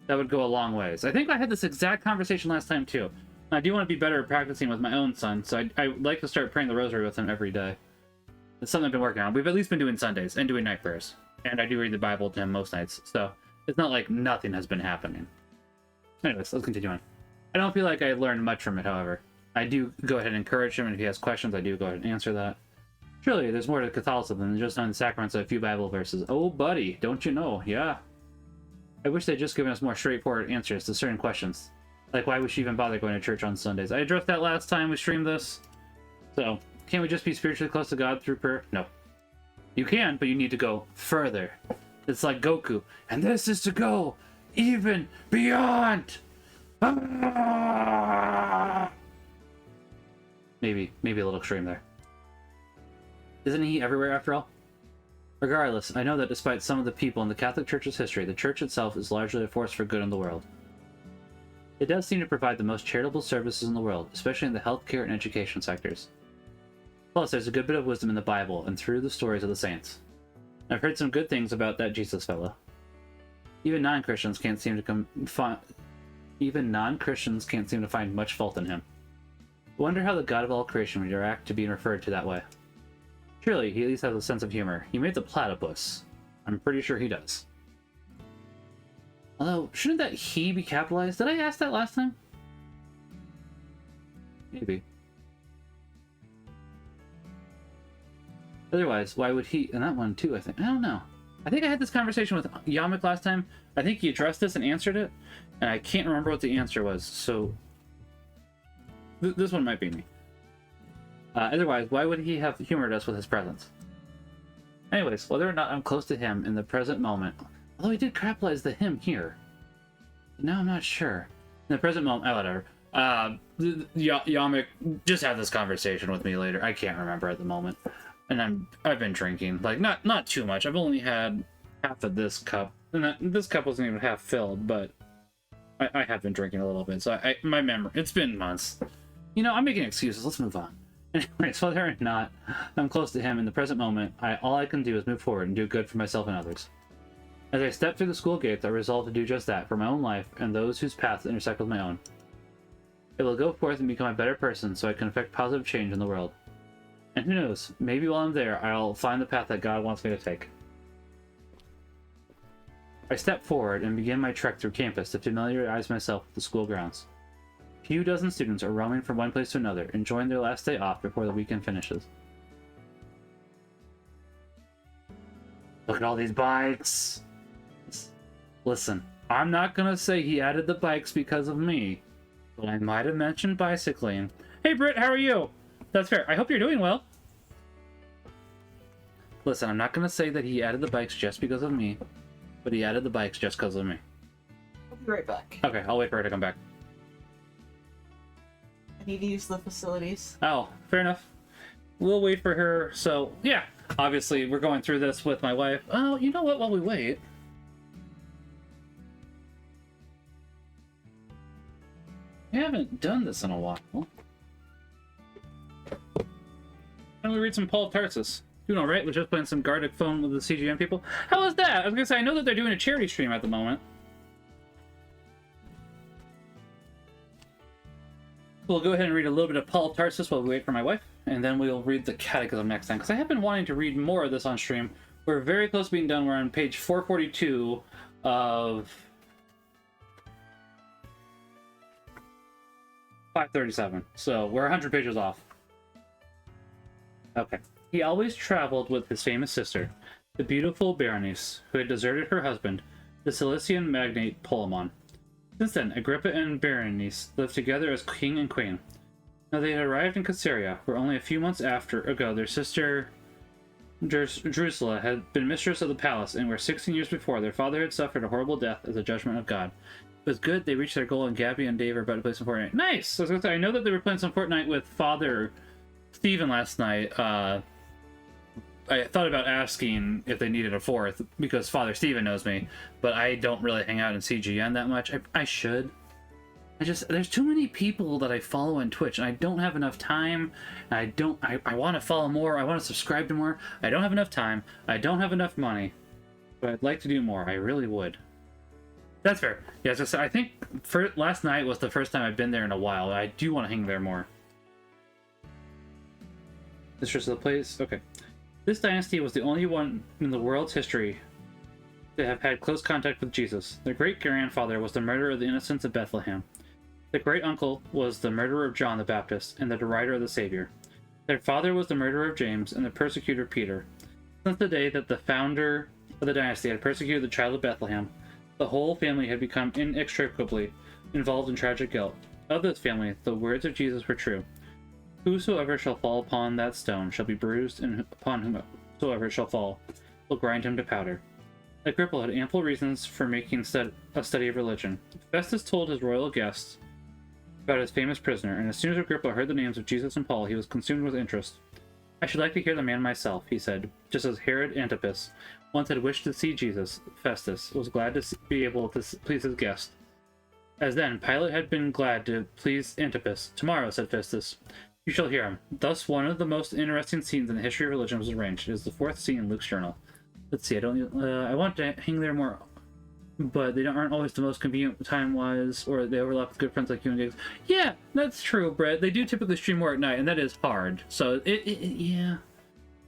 that would go a long ways. I think I had this exact conversation last time, too. I do want to be better at practicing with my own son, so I would like to start praying the rosary with him every day. It's something I've been working on. We've at least been doing Sundays and doing night prayers. And I do read the Bible to him most nights, so it's not like nothing has been happening. Anyways, let's continue on. I don't feel like I learned much from it, however. I do go ahead and encourage him, and if he has questions, I do go ahead and answer that. Surely, there's more to Catholicism than just knowing the sacraments of a few Bible verses. Oh, buddy, don't you know? Yeah. I wish they'd just given us more straightforward answers to certain questions. Like, why would she even bother going to church on Sundays? I addressed that last time we streamed this. So, can't we just be spiritually close to God through prayer? No. You can, but you need to go further. It's like Goku. And this is to go even beyond! Ah! Maybe a little extreme there. Isn't he everywhere after all? Regardless, I know that despite some of the people in the Catholic Church's history, the Church itself is largely a force for good in the world. It does seem to provide the most charitable services in the world, especially in the healthcare and education sectors. Plus, there's a good bit of wisdom in the Bible and through the stories of the saints. I've heard some good things about that Jesus fellow. Even non-Christians can't seem to find much fault in him. I wonder how the God of all creation would react to being referred to that way. Surely, he at least has a sense of humor. He made the platypus. I'm pretty sure he does. Although, shouldn't that he be capitalized? Did I ask that last time? Maybe. Otherwise, why would he... And that one too, I think. I don't know. I think I had this conversation with Yamik last time. I think he addressed this and answered it. And I can't remember what the answer was, so... This one might be me. Otherwise, why would he have humored us with his presence? Anyways, whether or not I'm close to him in the present moment... Although he did capitalize the him here. Now I'm not sure. In the present moment... Oh, whatever. Yamik, just have this conversation with me later. I can't remember at the moment. And I've been drinking. Like, not too much. I've only had half of this cup. And this cup wasn't even half filled, but... I have been drinking a little bit, so my memory... It's been months. You know, I'm making excuses. Let's move on. Anyways, whether or not I'm close to him in the present moment, all I can do is move forward and do good for myself and others. As I step through the school gates, I resolve to do just that for my own life and those whose paths intersect with my own. I will go forth and become a better person so I can affect positive change in the world. And who knows, maybe while I'm there, I'll find the path that God wants me to take. I step forward and begin my trek through campus to familiarize myself with the school grounds. A few dozen students are roaming from one place to another, enjoying their last day off before the weekend finishes. Look at all these bikes! Listen, I'm not gonna say he added the bikes because of me, but I might have mentioned bicycling. Hey Britt, how are you? That's fair. I hope you're doing well. Listen, I'm not gonna say that he added the bikes just because of me, but he added the bikes just because of me. I'll be right back. Okay, I'll wait for her to come back. I need to use the facilities. Oh, fair enough. We'll wait for her. So, yeah, obviously we're going through this with my wife. Oh, you know what? While we wait... We haven't done this in a while. Why don't we read some Paul Tarsus? Doing alright, we're just playing some Gardic phone with the CGN people. How was that? I was gonna say, I know that they're doing a charity stream at the moment. We'll go ahead and read a little bit of Paul Tarsus while we wait for my wife, and then we'll read the Catechism next time, because I have been wanting to read more of this on stream. We're very close to being done. We're on page 442 of 537, so we're 100 pages off. Okay. He always traveled with his famous sister, the beautiful Berenice, who had deserted her husband, the Cilician magnate Polemon. Since then, Agrippa and Berenice lived together as king and queen. Now they had arrived in Caesarea, where only a few months ago their sister Drusilla had been mistress of the palace, and where 16 years before their father had suffered a horrible death as a judgment of God. It was good they reached their goal, and Gabby and Dave are about to play some Fortnite. Nice! So I was gonna say, I know that they were playing some Fortnite with Father Stephen last night. I thought about asking if they needed a fourth, because Father Stephen knows me, but I don't really hang out in CGN that much. I should. There's too many people that I follow on Twitch, and I don't have enough time. I want to follow more. I want to subscribe to more. I don't have enough time. I don't have enough money. But I'd like to do more. I really would. That's fair. Yeah, I think last night was the first time I've been there in a while. I do want to hang there more. This is the place? Okay. This dynasty was the only one in the world's history to have had close contact with Jesus. Their great-grandfather was the murderer of the innocents of Bethlehem. Their great-uncle was the murderer of John the Baptist and the derider of the Savior. Their father was the murderer of James and the persecutor of Peter. Since the day that the founder of the dynasty had persecuted the child of Bethlehem, the whole family had become inextricably involved in tragic guilt. Of this family, the words of Jesus were true. Whosoever shall fall upon that stone shall be bruised, and upon whomsoever shall fall will grind him to powder. Agrippa had ample reasons for making a study of religion. Festus told his royal guests about his famous prisoner, and as soon as Agrippa heard the names of Jesus and Paul, he was consumed with interest. I should like to hear the man myself, he said, just as Herod Antipas once had wished to see Jesus. Festus was glad to be able to please his guest. As then, Pilate had been glad to please Antipas. Tomorrow, said Festus, you shall hear him. Thus, one of the most interesting scenes in the history of religion was arranged. It is the fourth scene in Luke's journal. Let's see, I want to hang there more, but they aren't always the most convenient time-wise, or they overlap with good friends like you and Gigs. Yeah, that's true, Brett. They do typically stream more at night, and that is hard. So, yeah,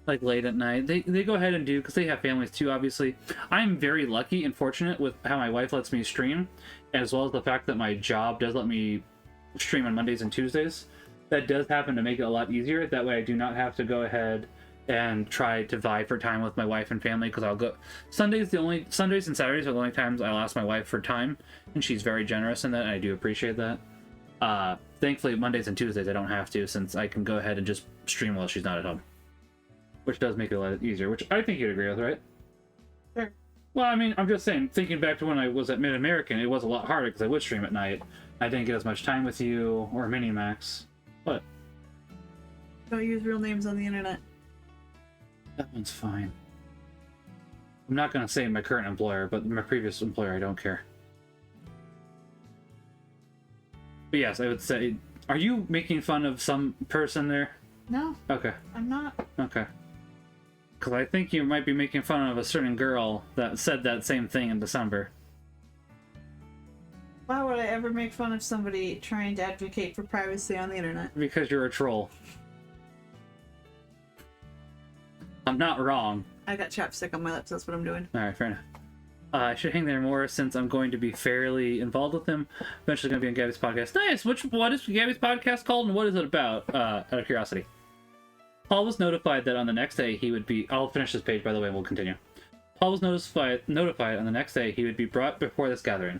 like late at night. They go ahead and do, because they have families too, obviously. I'm very lucky and fortunate with how my wife lets me stream, as well as the fact that my job does let me stream on Mondays and Tuesdays. That does happen to make it a lot easier. That way I do not have to go ahead and try to vie for time with my wife and family, because I'll go Sundays and Saturdays are the only times I'll ask my wife for time, and she's very generous in that, and I do appreciate that. Thankfully Mondays and Tuesdays I don't have to, since I can go ahead and just stream while she's not at home, which does make it a lot easier, which I think you'd agree with, right? Sure. Well, I mean, I'm just saying, thinking back to when I was at Mid-American, it was a lot harder because I would stream at night. I didn't get as much time with you or Minimax. What? Don't use real names on the internet. That one's fine. I'm not going to say my current employer, but my previous employer, I don't care. But yes, I would say Are you making fun of some person there? No, Okay. I'm not. Okay. Because I think you might be making fun of a certain girl that said that same thing in December. Why would I ever make fun of somebody trying to advocate for privacy on the internet? Because you're a troll. I'm not wrong. I got chapstick on my lips, that's what I'm doing. Alright, fair enough. I should hang there more since I'm going to be fairly involved with him. Eventually going to be on Gabby's podcast. Nice! What is Gabby's podcast called and what is it about? Out of curiosity. Paul was notified that on the next day he would be... I'll finish this page, by the way, and we'll continue. Paul was notified on the next day he would be brought before this gathering.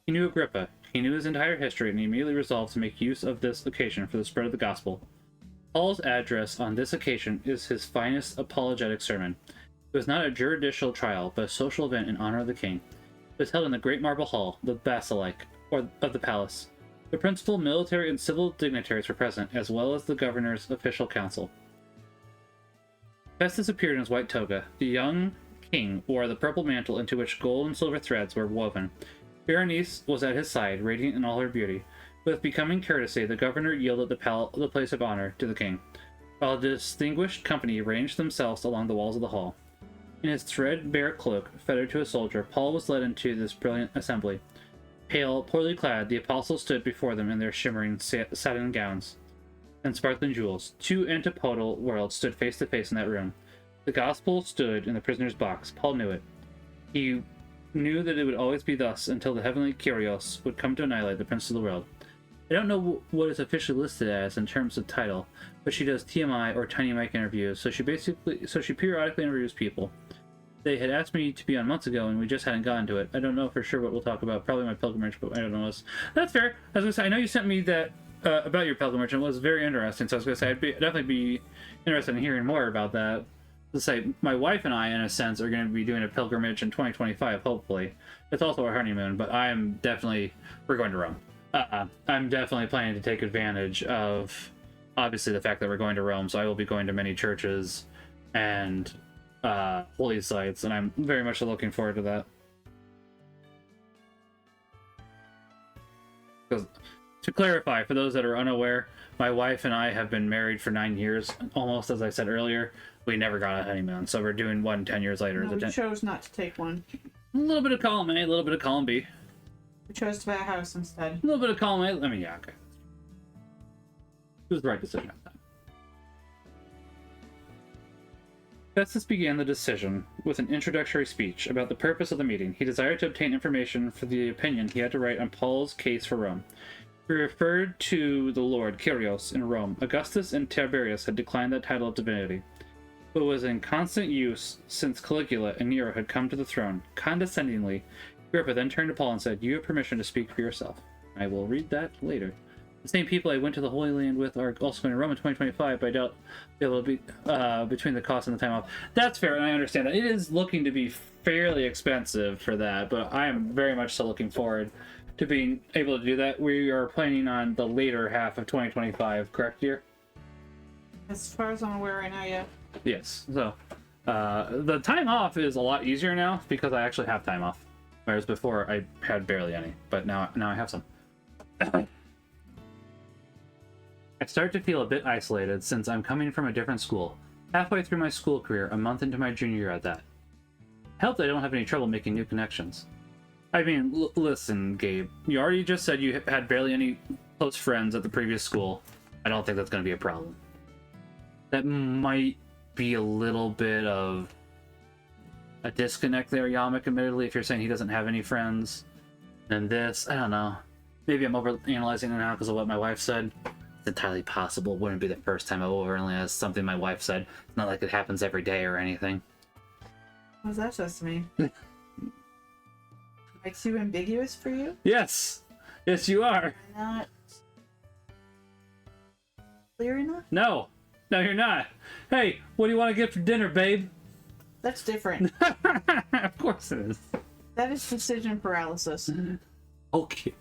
He knew Agrippa. He knew his entire history, and he immediately resolved to make use of this occasion for the spread of the gospel. Paul's address on this occasion is his finest apologetic sermon. It was not a juridical trial, but a social event in honor of the king. It was held in the great marble hall, the basilica, of the palace. The principal military and civil dignitaries were present, as well as the governor's official council. Festus appeared in his white toga. The young king wore the purple mantle into which gold and silver threads were woven. Berenice was at his side, radiant in all her beauty. With becoming courtesy, the governor yielded the place of honor to the king, while a distinguished company ranged themselves along the walls of the hall. In his threadbare cloak, fettered to a soldier, Paul was led into this brilliant assembly. Pale, poorly clad, the apostles stood before them in their shimmering satin gowns and sparkling jewels. Two antipodal worlds stood face to face in that room. The gospel stood in the prisoner's box. Paul knew it. He knew that it would always be thus until the heavenly Kyrios would come to annihilate the prince of the world. I don't know what is officially listed as in terms of title, but she does TMI or tiny mic interviews, so she periodically interviews people. They had asked me to be on months ago, and we just hadn't gotten to it. I don't know for sure what we'll talk about. Probably my pilgrimage, but I don't know. That's fair. I was going to say, I know you sent me that about your pilgrimage, and it was very interesting, so I was going to say I'd definitely be interested in hearing more about that. Let's say, my wife and I, in a sense, are going to be doing a pilgrimage in 2025, hopefully. It's also our honeymoon, but we're going to Rome. I'm definitely planning to take advantage of, obviously, the fact that we're going to Rome, so I will be going to many churches and holy sites, and I'm very much looking forward to that. Because, to clarify, for those that are unaware, my wife and I have been married for 9 years, almost as I said earlier. We never got a honeymoon, so we're doing one 10 years later. No, we chose not to take one. A little bit of column A, a little bit of column B. We chose to buy a house instead. A little bit of column A. I mean, yeah, okay. It was the right decision at the time. Festus began the decision with an introductory speech about the purpose of the meeting. He desired to obtain information for the opinion he had to write on Paul's case for Rome. He referred to the Lord Kyrios in Rome. Augustus and Tiberius had declined that title of divinity, but was in constant use since Caligula and Nero had come to the throne. Condescendingly, Agrippa then turned to Paul and said, "You have permission to speak for yourself." I will read that later. The same people I went to the Holy Land with are also going to Rome in 2025, but I doubt they'll be able to be between the cost and the time off. That's fair, and I understand that. It is looking to be fairly expensive for that, but I am very much so looking forward to being able to do that. We are planning on the later half of 2025, correct, dear? As far as I'm aware right now, yeah. Yes. So, the time off is a lot easier now because I actually have time off. Whereas before, I had barely any. But now I have some. I start to feel a bit isolated since I'm coming from a different school. Halfway through my school career, a month into my junior year at that. Helped I don't have any trouble making new connections. I mean, listen, Gabe. You already just said you had barely any close friends at the previous school. I don't think that's going to be a problem. That might be a little bit of a disconnect there, Yamak, admittedly, if you're saying he doesn't have any friends. And this, I don't know. Maybe I'm overanalyzing it now because of what my wife said. It's entirely possible. Wouldn't be the first time I've overanalyzed something my wife said. It's not like it happens every day or anything. What's that supposed to mean? Like too ambiguous for you? Yes! Yes, you are! Not clear enough? No! No, you're not! Hey, what do you want to get for dinner, babe? That's different. Of course it is. That is decision paralysis. Okay.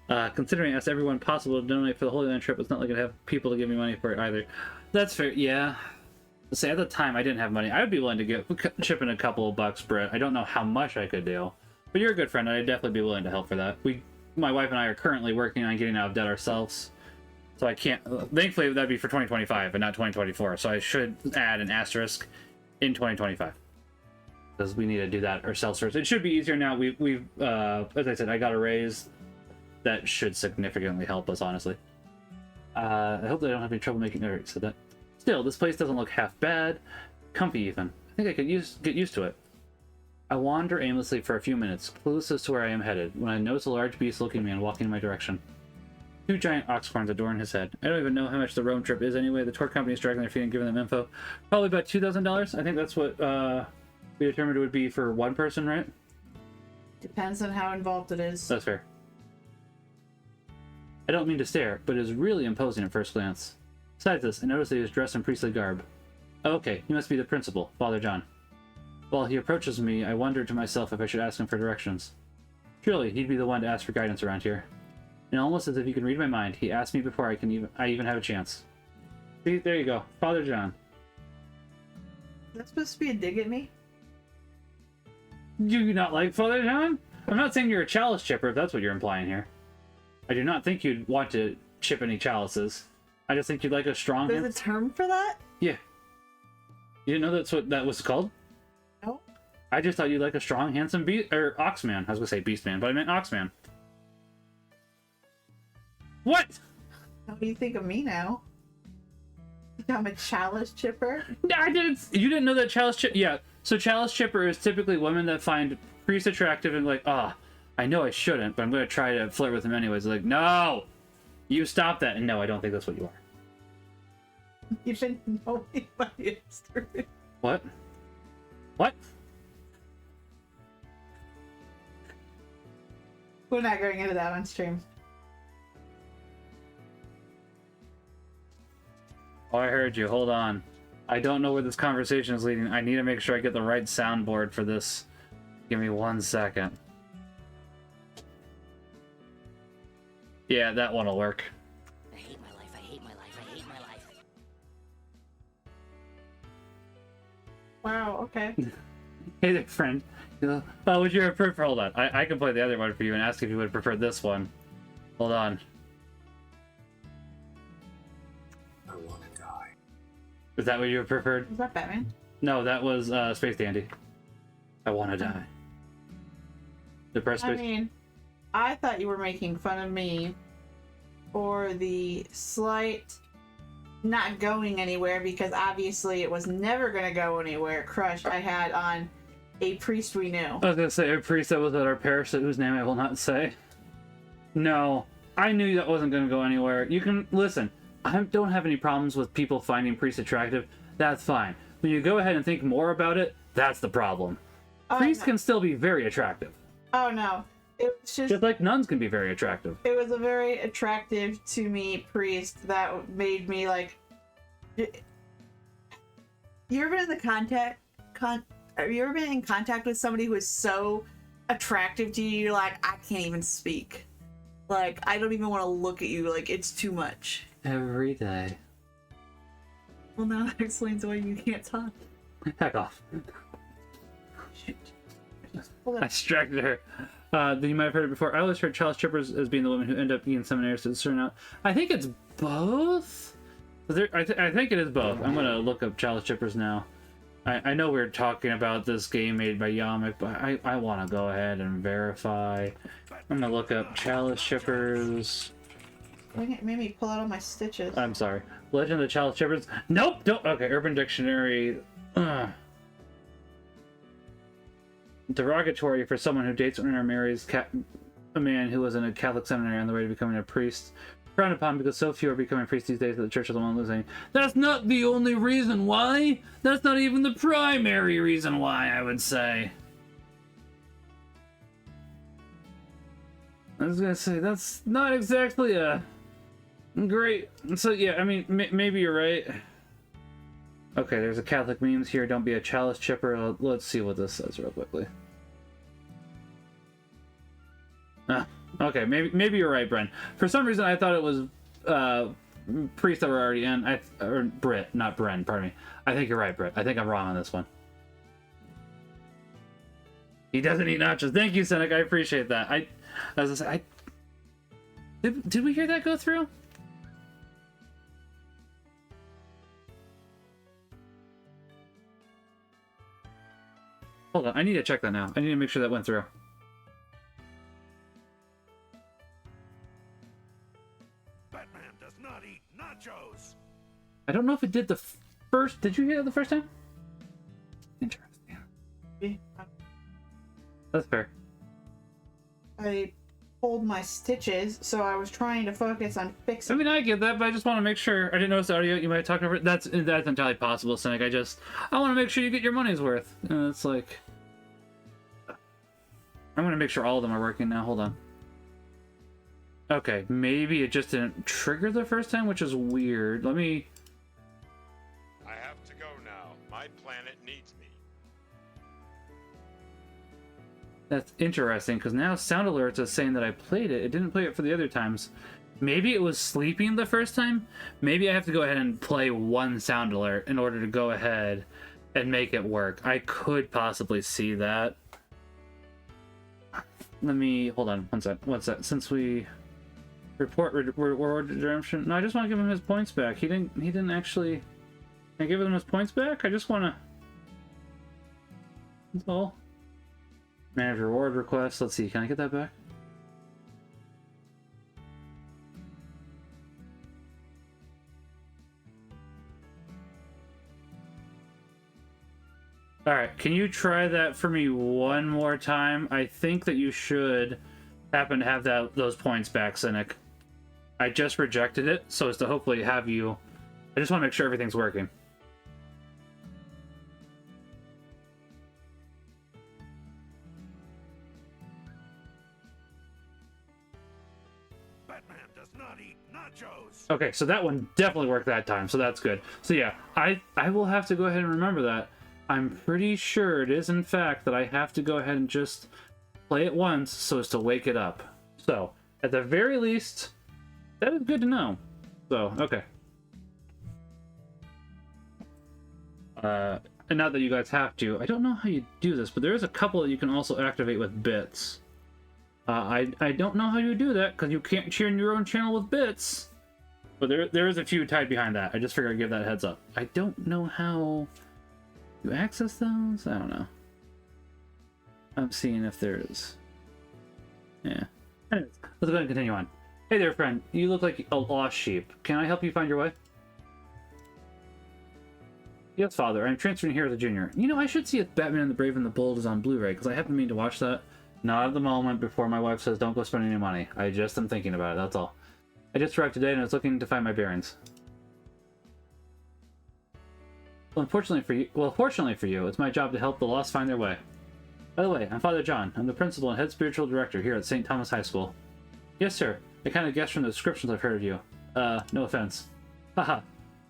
Considering I asked everyone possible to donate for the Holy Land trip, it's not like I'd have people to give me money for it either. That's fair, yeah. Say at the time I didn't have money. I would be willing to chip in a couple of bucks, Brett. I don't know how much I could do. But you're a good friend, and I'd definitely be willing to help for that. My wife and I are currently working on getting out of debt ourselves. So I can't. Thankfully, that'd be for 2025 and not 2024. So I should add an asterisk in 2025 because we need to do that ourselves first. It should be easier now. We've as I said, I got a raise. That should significantly help us, honestly. I hope they don't have any trouble making. Alright, so that. Still, this place doesn't look half bad. Comfy even. I think I could get used to it. I wander aimlessly for a few minutes, clueless as to where I am headed, when I notice a large beast-looking man walking in my direction. 2 giant ox horns adorn his head. I don't even know how much the road trip is anyway. The tour company is dragging their feet and giving them info. Probably about $2,000. I think that's what we determined it would be for one person, right? Depends on how involved it is. That's fair. I don't mean to stare, but it is really imposing at first glance. Besides this, I notice that he is dressed in priestly garb. Oh, okay, he must be the principal, Father John. While he approaches me, I wonder to myself if I should ask him for directions. Surely, he'd be the one to ask for guidance around here. And almost as if he can read my mind, he asked me before I even have a chance. See, there you go. Father John. Is that supposed to be a dig at me? Do you not like Father John? I'm not saying you're a chalice chipper, if that's what you're implying here. I do not think you'd want to chip any chalices. I just think you'd like a strong... There's a term for that? Yeah. You didn't know that's what that was called? No. I just thought you'd like a strong, handsome oxman. I was gonna say beastman, but I meant oxman. What? How do you think of me now? I'm a chalice chipper? I didn't. You didn't know that chalice chipper? Yeah. So chalice chipper is typically women that find priests attractive and like, I know I shouldn't, but I'm gonna try to flirt with him anyways. Like, no, you stop that. And no, I don't think that's what you are. You didn't know my history. What? What? We're not going into that on stream. Oh, I heard you. Hold on. I don't know where this conversation is leading. I need to make sure I get the right soundboard for this. Give me 1 second. Yeah, that one will work. I hate my life, I hate my life, I hate my life. Wow, okay. Hey there, friend. Would you prefer... Hold on. I can play the other one for you and ask if you would prefer this one. Hold on. I want to die. Is that what you preferred? Is that Batman? No, that was Space Dandy. I want to die. Depressed I Space... mean, I thought you were making fun of me for the slight not going anywhere, because obviously it was never going to go anywhere crush I had on a priest we knew. I was gonna say a priest that was at our parish whose name I will not say. No, I knew that wasn't gonna go anywhere. You can listen. I don't have any problems with people finding priests attractive. That's fine. When you go ahead and think more about it, that's the problem. Priests can still be very attractive. Oh no, it was Just like nuns can be very attractive. It was a very attractive to me priest that made me like. You ever been in the have you ever been in contact with somebody who is so attractive to you? You're like, I can't even speak. Like, I don't even want to look at you. Like, it's too much. Every day. Well, now that explains why you can't talk. Heck off. Shoot. I distracted her. You might have heard it before. I always heard chalice chippers as being the women who end up being seminaries to turn out. I think it's both. I think it is both. I'm gonna look up chalice chippers now. I know we're talking about this game made by Yamek, but I want to go ahead and verify. I'm gonna look up chalice chippers. It made me pull out all my stitches. I'm sorry. Legend of the Chalice Chippers. Nope. Don't. Okay. Urban Dictionary. Derogatory for someone who dates or marries a man who was in a Catholic seminary on the way to becoming a priest. Frowned upon because so few are becoming priests these days that the church is the one losing. That's not the only reason why. That's not even the primary reason why, I would say. I was gonna say, that's not exactly a great... So, yeah, I mean, maybe you're right. Okay, there's a Catholic memes here. Don't be a chalice chipper. Let's see what this says real quickly. Okay, maybe you're right, Bren. For some reason, I thought it was priests that were already in. Or Brit, not Bren, pardon me. I think you're right, Brit. I think I'm wrong on this one. He doesn't eat nachos. Thank you, Seneca. I appreciate that. As I say, did we hear that go through? Hold on, I need to check that now. I need to make sure that went through. Batman does not eat nachos. I don't know if it did the first... Did you hear it the first time? Interesting. That's fair. I pulled my stitches, so I was trying to focus on I fixing. mean, I get that, but I just want to make sure. I didn't notice the audio. You might have talked over it. That's entirely possible, Cynic. I want to make sure you get your money's worth. It's like... I'm going to make sure all of them are working now. Hold on. Okay, maybe it just didn't trigger the first time, which is weird. Let me... I have to go now. My planet needs me. That's interesting, because now Sound Alerts is saying that I played it. It didn't play it for the other times. Maybe it was sleeping the first time? Maybe I have to go ahead and play one Sound Alert in order to go ahead and make it work. I could possibly see that. Let me... Hold on, one sec. What's that? Since we... Report reward redemption. No, I just want to give him his points back. He didn't actually... Can I give him his points back? I just want to... That's all. Manage reward request. Let's see. Can I get that back? Alright, can you try that for me one more time? I think that you should happen to have those points back, Cynic. I just rejected it, so as to hopefully have you... I just want to make sure everything's working. Batman does not eat nachos. Okay, so that one definitely worked that time, so that's good. So yeah, I will have to go ahead and remember that. I'm pretty sure it is in fact that I have to go ahead and just play it once so as to wake it up. So, at the very least, that is good to know. So, okay. And not that you guys have to. I don't know how you do this, but there is a couple that you can also activate with bits. I don't know how you do that, because you can't cheer in your own channel with bits. But there is a few tied behind that. I just figured I'd give that a heads up. I don't know how you access those? I don't know. I'm seeing if there is. Yeah. Anyways, let's go ahead and continue on. Hey there, friend. You look like a lost sheep. Can I help you find your way? Yes, Father. I'm transferring here as a junior. You know, I should see if Batman and the Brave and the Bold is on Blu-ray, because I haven't mean to watch that. Not at the moment before my wife says don't go spend any money. I just am thinking about it, that's all. I just arrived today and I was looking to find my bearings. Well, fortunately for you, it's my job to help the lost find their way. By the way, I'm Father John. I'm the principal and head spiritual director here at St. Thomas High School. Yes, sir. I kind of guessed from the descriptions I've heard of you. No offense. Haha.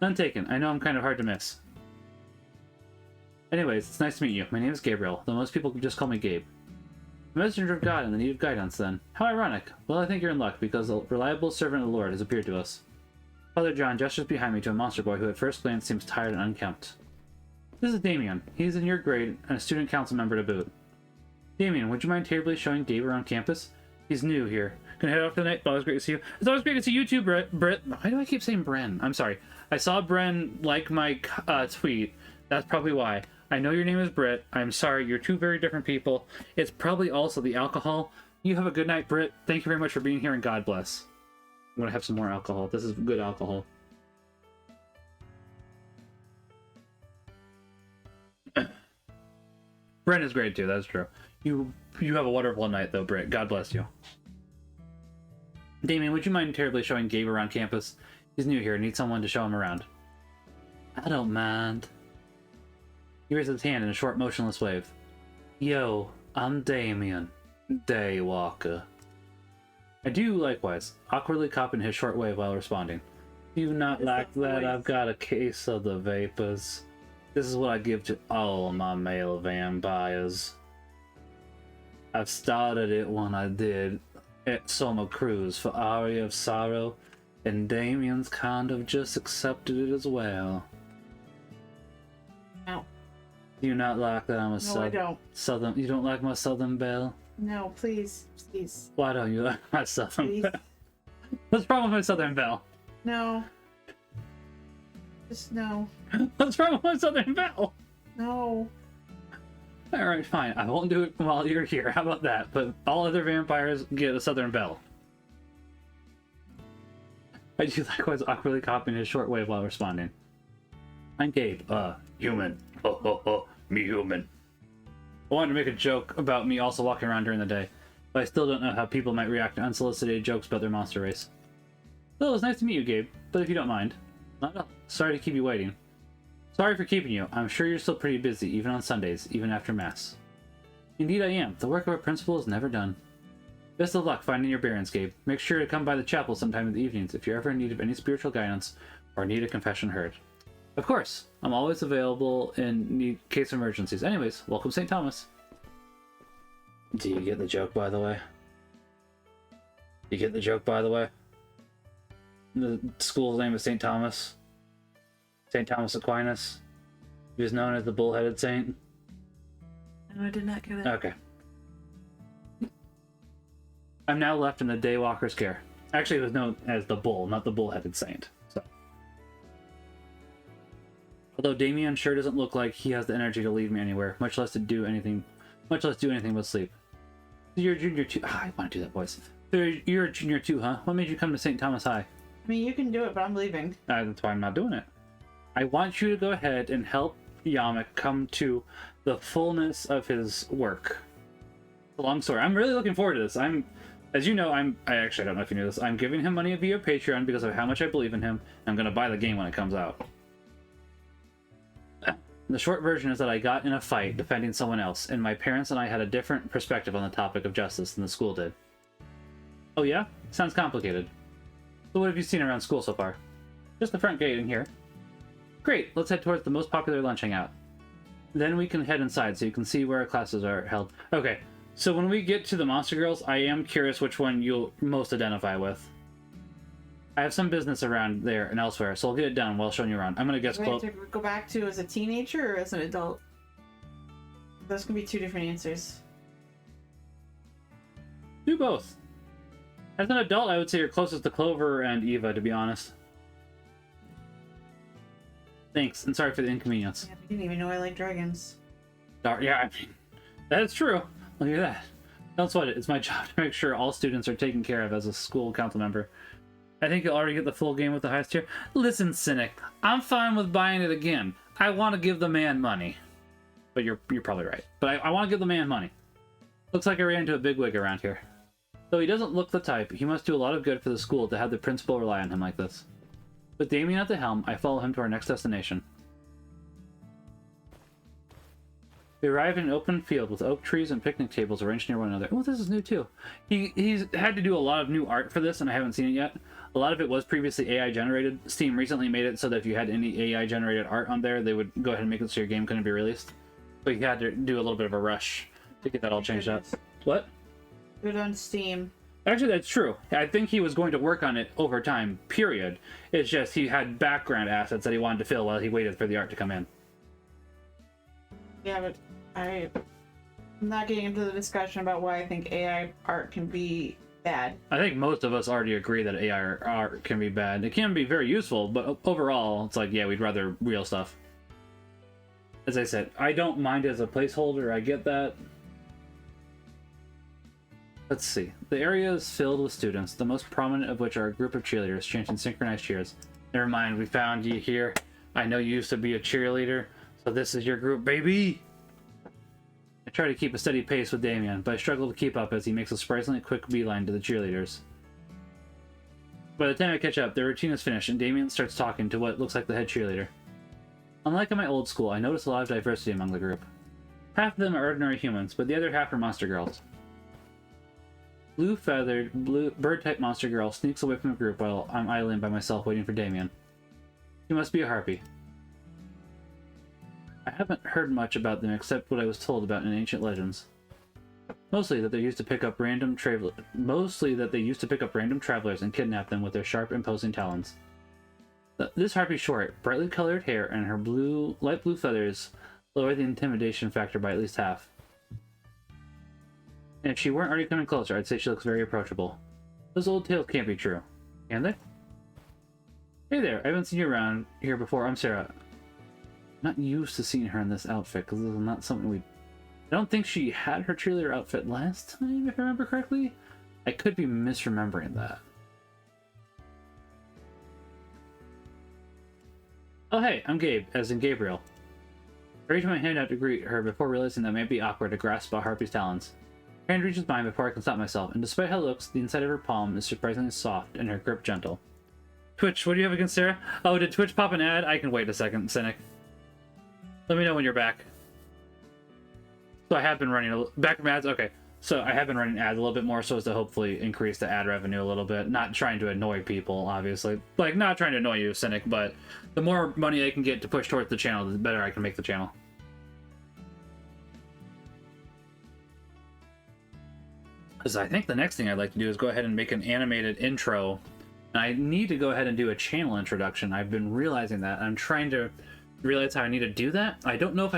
None taken. I know I'm kind of hard to miss. Anyways, it's nice to meet you. My name is Gabriel, though most people just call me Gabe. A messenger of God in the need of guidance, then. How ironic. Well, I think you're in luck, because a reliable servant of the Lord has appeared to us. Father John gestures behind me to a monster boy who at first glance seems tired and unkempt. This is Damien. He's in your grade and a student council member to boot. Damien, would you mind terribly showing Gabe around campus? He's new here. Gonna head off for the night. It's always great to see you. It's always great to see you too, Britt. Why do I keep saying Bren? I'm sorry. I saw Bren like my tweet. That's probably why. I know your name is Britt. I'm sorry, you're two very different people. It's probably also the alcohol. You have a good night, Britt. Thank you very much for being here, and God bless. I'm gonna have some more alcohol. This is good alcohol. Brent is great too, that's true. You have a wonderful night though, Britt. God bless you. Damien, would you mind terribly showing Gabe around campus? He's new here, need someone to show him around. I don't mind. He raises his hand in a short, motionless wave. Yo, I'm Damien. Daywalker. I do likewise, awkwardly copying his short wave while responding. Do not like that I've got a case of the vapors. This is what I give to all my male vampires. I've started it when I did at Summer Cruise for Aria of Sorrow, and Damien's kind of just accepted it as well. No. Do you not like that I'm a No, I don't. Southern? You don't like my Southern Belle? No, please. Please. Why don't you like my Southern Please. Belle? What's wrong with my Southern Belle? No. Just no. What's wrong with my Southern Belle? No. Alright, fine. I won't do it while you're here. How about that? But all other vampires get a Southern Belle. I do likewise awkwardly copying his short wave while responding. I'm Gabe. Human. Me human. I wanted to make a joke about me also walking around during the day, but I still don't know how people might react to unsolicited jokes about their monster race. Well, it was nice to meet you, Gabe, but if you don't mind. Not at all. Sorry to keep you waiting. Sorry for keeping you. I'm sure you're still pretty busy, even on Sundays, even after Mass. Indeed I am. The work of a principal is never done. Best of luck finding your bearings, Gabe. Make sure to come by the chapel sometime in the evenings if you're ever in need of any spiritual guidance or need a confession heard. Of course, I'm always available in case of emergencies. Anyways, welcome St. Thomas. Do you get the joke, by the way? You get the joke, by the way? The school's name is St. Thomas. St. Thomas Aquinas. He was known as the bull-headed saint. No, I did not get it. Okay. I'm now left in the Daywalker's care. Actually, it was known as the bull, not the bull-headed saint. So, although Damien sure doesn't look like he has the energy to lead me anywhere, much less do anything but sleep. You're a junior too. I want to do that voice. You're a junior too, huh? What made you come to St. Thomas High? I mean, you can do it, but I'm leaving. That's why I'm not doing it. I want you to go ahead and help Yamek come to the fullness of his work. It's a long story. I'm really looking forward to this. As you know, I actually don't know if you knew this. I'm giving him money via Patreon because of how much I believe in him. I'm going to buy the game when it comes out. The short version is that I got in a fight defending someone else, and my parents and I had a different perspective on the topic of justice than the school did. Oh yeah? Sounds complicated. So what have you seen around school so far? Just the front gate in here. Great, let's head towards the most popular lunch hangout. Then we can head inside so you can see where our classes are held. Okay, so when we get to the Monster Girls, I am curious which one you'll most identify with. I have some business around there and elsewhere, so I'll get it done while showing you around. I'm gonna guess Do I have to go back to as a teenager or as an adult? Those can be two different answers. Do both. As an adult, I would say you're closest to Clover and Eva, to be honest. Thanks, and sorry for the inconvenience. Yeah, you didn't even know I like dragons. Yeah, I mean, that is true. Look at that. Don't sweat it. It's my job to make sure all students are taken care of as a school council member. I think you'll already get the full game with the highest tier. Listen, Cynic, I'm fine with buying it again. I want to give the man money. But you're probably right. But I want to give the man money. Looks like I ran into a bigwig around here. Though he doesn't look the type, he must do a lot of good for the school to have the principal rely on him like this. With Damien at the helm, I follow him to our next destination. We arrive in an open field with oak trees and picnic tables arranged near one another. Oh, this is new too. He's had to do a lot of new art for this, and I haven't seen it yet. A lot of it was previously AI generated. Steam recently made it so that if you had any AI generated art on there, they would go ahead and make it so your game couldn't be released. But you had to do a little bit of a rush to get that all changed up. What? Good on Steam. Actually, that's true. I think he was going to work on it over time, period. It's just he had background assets that he wanted to fill while he waited for the art to come in. Yeah, but I'm not getting into the discussion about why I think AI art can be bad. I think most of us already agree that AI art can be bad. It can be very useful, but overall, it's like, yeah, we'd rather real stuff. As I said, I don't mind as a placeholder, I get that. Let's see. The area is filled with students, the most prominent of which are a group of cheerleaders chanting synchronized cheers. Never mind, we found you here. I know you used to be a cheerleader, so this is your group, baby! I try to keep a steady pace with Damien, but I struggle to keep up as he makes a surprisingly quick beeline to the cheerleaders. By the time I catch up, their routine is finished, and Damien starts talking to what looks like the head cheerleader. Unlike in my old school, I noticed a lot of diversity among the group. Half of them are ordinary humans, but the other half are monster girls. Blue-feathered, bird-type monster girl sneaks away from the group while I'm idling by myself waiting for Damien. She must be a harpy. I haven't heard much about them except what I was told about in ancient legends. Mostly that they used to pick up random travelers and kidnap them with their sharp, imposing talons. This harpy's short, brightly colored hair and her light blue feathers lower the intimidation factor by at least half. And if she weren't already coming closer, I'd say she looks very approachable. Those old tales can't be true, can they? Hey there, I haven't seen you around here before. I'm Sarah. Not used to seeing her in this outfit, because this is not something we I don't think she had her cheerleader outfit last time, if I remember correctly. I could be misremembering that. Oh hey, I'm Gabe, as in Gabriel. I reach my hand out to greet her before realizing that it may be awkward to grasp a harpy's talons. Her hand reaches mine before I can stop myself, and despite how it looks, the inside of her palm is surprisingly soft and her grip gentle. Twitch, what do you have against Sarah? Oh, did Twitch pop an ad? I can wait a second, Cynic. Let me know when you're back. So I have been running back from ads. Okay, so I have been running ads a little bit more so as to hopefully increase the ad revenue a little bit. Not trying to annoy people, obviously. Like, not trying to annoy you, Cynic, but the more money I can get to push towards the channel, the better I can make the channel. Because I think the next thing I'd like to do is go ahead and make an animated intro. And I need to go ahead and do a channel introduction. I've been realizing that. I'm trying to realize how I need to do that. I don't know if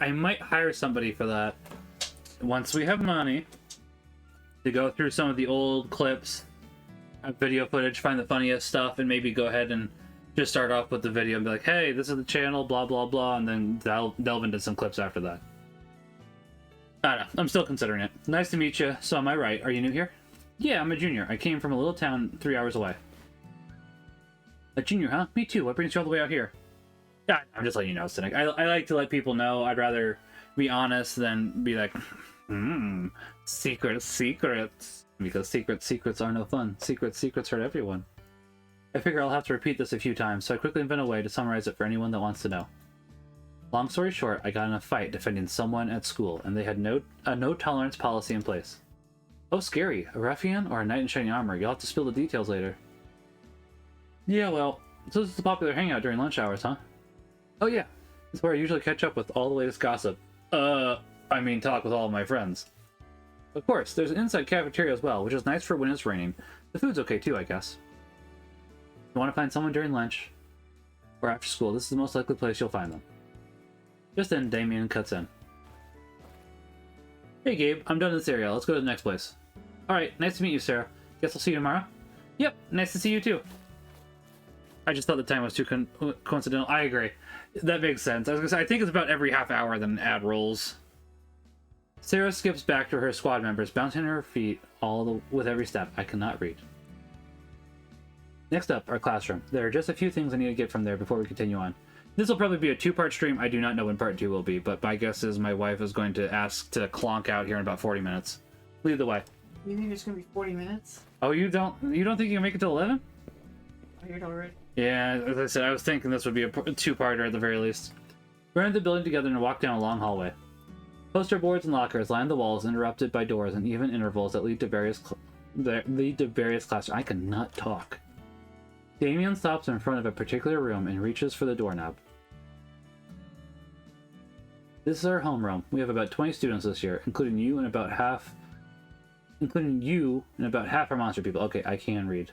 I might hire somebody for that once we have money to go through some of the old clips, video footage, find the funniest stuff, and maybe go ahead and just start off with the video and be like, hey, this is the channel, blah, blah, blah, and then delve into some clips after that. I don't know. I'm still considering it. Nice to meet you. So am I right? Are you new here? Yeah, I'm a junior. I came from a little town 3 hours away. A junior, huh? Me too. What brings you all the way out here? Yeah, I'm just letting you know, Cynic. I like to let people know. I'd rather be honest than be like, secrets. Because secrets are no fun. Secrets hurt everyone. I figure I'll have to repeat this a few times, so I quickly invent a way to summarize it for anyone that wants to know. Long story short, I got in a fight defending someone at school, and they had a no-tolerance policy in place. Oh, scary. A ruffian or a knight in shining armor? You'll have to spill the details later. Yeah, well, so this is a popular hangout during lunch hours, huh? Oh yeah, it's where I usually catch up with all the latest gossip. I mean talk with all of my friends. Of course, there's an inside cafeteria as well, which is nice for when it's raining. The food's okay too, I guess. If you want to find someone during lunch or after school, this is the most likely place you'll find them. Just then, Damien cuts in. Hey Gabe, I'm done in this area. Let's go to the next place. Alright, nice to meet you, Sarah. Guess I'll see you tomorrow? Yep, nice to see you too. I just thought the time was too coincidental. I agree. That makes sense. I was gonna say, I think it's about every half hour that an ad rolls. Sarah skips back to her squad members, bouncing her feet with every step. I cannot read. Next up, our classroom. There are just a few things I need to get from there before we continue on. This will probably be a two-part stream. I do not know when part 2 will be, but my guess is my wife is going to ask to clonk out here in about 40 minutes. Lead the way. You think it's gonna be 40 minutes? Oh, you don't think you can make it till 11? I heard already. Yeah, as I said, I was thinking this would be a two-parter at the very least. We entered the building together and walked down a long hallway. Poster boards and lockers lined the walls, interrupted by doors and even intervals that lead to various classrooms. I cannot talk. Damien stops in front of a particular room and reaches for the doorknob. This is our homeroom. We have about 20 students this year, including you and about half our monster people. Okay, I can read.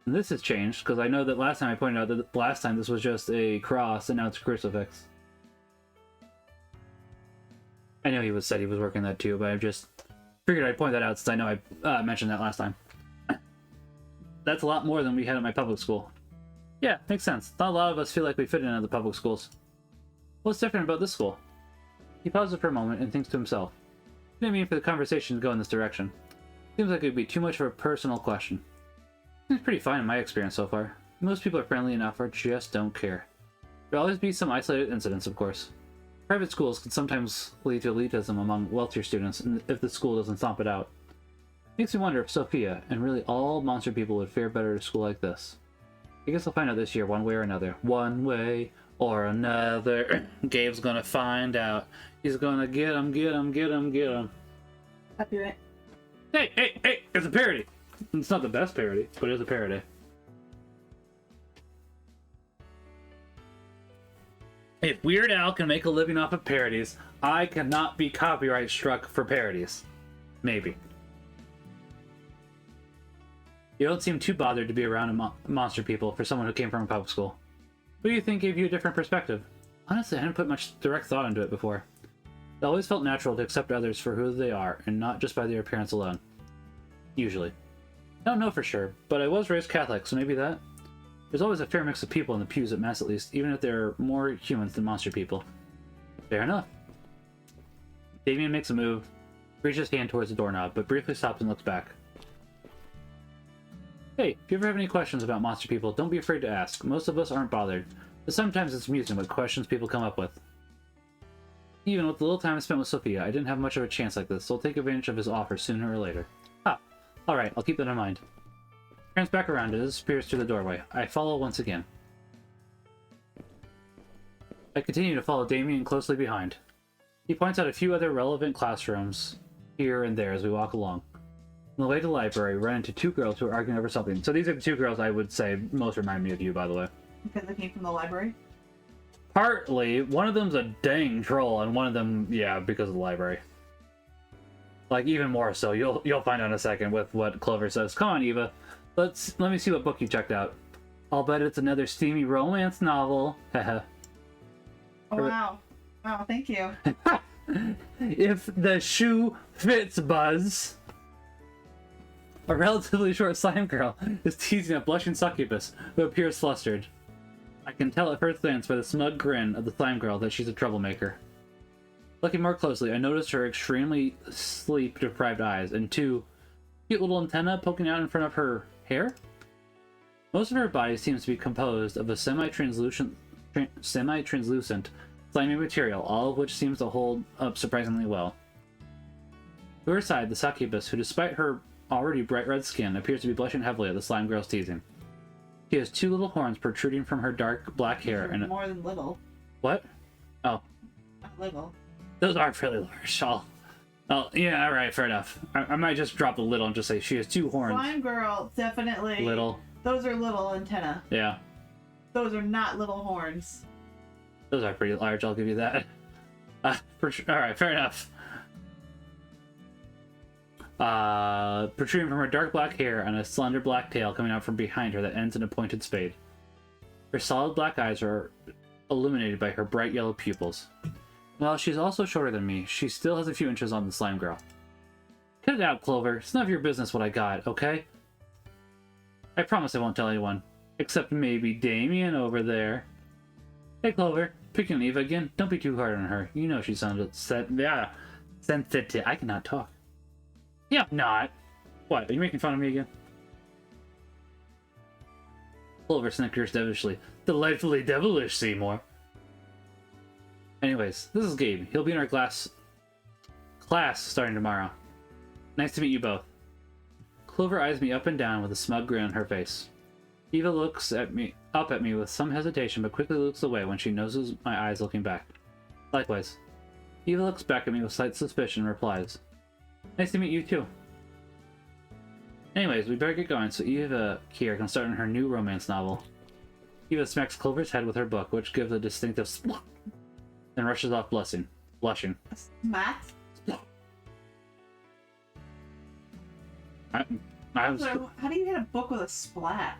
And this has changed, because I know that last time I pointed out that last time this was just a cross and now it's a crucifix. I know he said he was working that too, but I just figured I'd point that out since I know I mentioned that last time. That's a lot more than we had at my public school. Yeah, makes sense. Not a lot of us feel like we fit in at the public schools. What's different about this school? He pauses for a moment and thinks to himself. I didn't mean for the conversation to go in this direction. Seems like it would be too much of a personal question. It's pretty fine in my experience so far. Most people are friendly enough or just don't care. There'll always be some isolated incidents, of course. Private schools can sometimes lead to elitism among wealthier students if the school doesn't stomp it out. Makes me wonder if Sophia and really all monster people would fare better at a school like this. I guess I'll find out this year one way or another. One way or another. Gabe's gonna find out. He's gonna get him. Copyright. Hey! It's a parody! It's not the best parody, but it's a parody. If Weird Al can make a living off of parodies, I cannot be copyright struck for parodies. Maybe. You don't seem too bothered to be around monster people for someone who came from a public school. What do you think gave you a different perspective? Honestly, I hadn't put much direct thought into it before. It always felt natural to accept others for who they are, and not just by their appearance alone. Usually. I don't know for sure, but I was raised Catholic, so maybe that? There's always a fair mix of people in the pews at Mass at least, even if there are more humans than monster people. Fair enough. Damien makes a move, reaches his hand towards the doorknob, but briefly stops and looks back. Hey, if you ever have any questions about monster people, don't be afraid to ask. Most of us aren't bothered, but sometimes it's amusing what questions people come up with. Even with the little time I spent with Sophia, I didn't have much of a chance like this, so I'll take advantage of his offer sooner or later. Ah, alright, I'll keep that in mind. Turns back around and disappears through the doorway. I follow once again. I continue to follow Damien closely behind. He points out a few other relevant classrooms here and there as we walk along. On the way to the library, we run into two girls who are arguing over something. So these are the two girls I would say most remind me of you, by the way. Because they came from the library? Partly. One of them's a dang troll, and one of them, yeah, because of the library. Like, even more so. You'll find out in a second with what Clover says. Come on, Eva. Let me see what book you checked out. I'll bet it's another steamy romance novel. Haha. Oh, wow. Wow, thank you. If the shoe fits, Buzz. A relatively short slime girl is teasing a blushing succubus who appears flustered. I can tell at first glance by the smug grin of the slime girl that she's a troublemaker. Looking more closely, I noticed her extremely sleep-deprived eyes and two cute little antennae poking out in front of her hair. Most of her body seems to be composed of a semi-translucent slimy material, all of which seems to hold up surprisingly well. To her side, the succubus, who despite her already bright red skin, appears to be blushing heavily at the slime girl's teasing. She has two little horns protruding from her dark black hair and more than little. What? Oh. Not little. Those are fairly large. Oh, yeah, alright, fair enough. I might just drop the little and just say she has two horns. Slime girl, definitely. Little. Those are little antenna. Yeah. Those are not little horns. Those are pretty large, I'll give you that. Alright, fair enough. Protruding from her dark black hair and a slender black tail coming out from behind her that ends in a pointed spade. Her solid black eyes are illuminated by her bright yellow pupils. While she's also shorter than me, she still has a few inches on the slime girl. Cut it out, Clover. It's none of your business what I got, okay? I promise I won't tell anyone. Except maybe Damien over there. Hey, Clover. Picking on Eva again? Don't be too hard on her. You know she sounded sensitive. I cannot talk. Yeah, I'm not. What, are you making fun of me again? Clover snickers devilishly. Delightfully devilish, Seymour. Anyways, this is Gabe. He'll be in our class starting tomorrow. Nice to meet you both. Clover eyes me up and down with a smug grin on her face. Eva looks up at me with some hesitation, but quickly looks away when she notices my eyes looking back. Likewise. Eva looks back at me with slight suspicion and replies, Nice to meet you too. Anyways, we better get going so Eva here can start on her new romance novel. Eva smacks Clover's head with her book, which gives a distinctive splop, then rushes off blushing. Smack? So, how do you hit a book with a splat?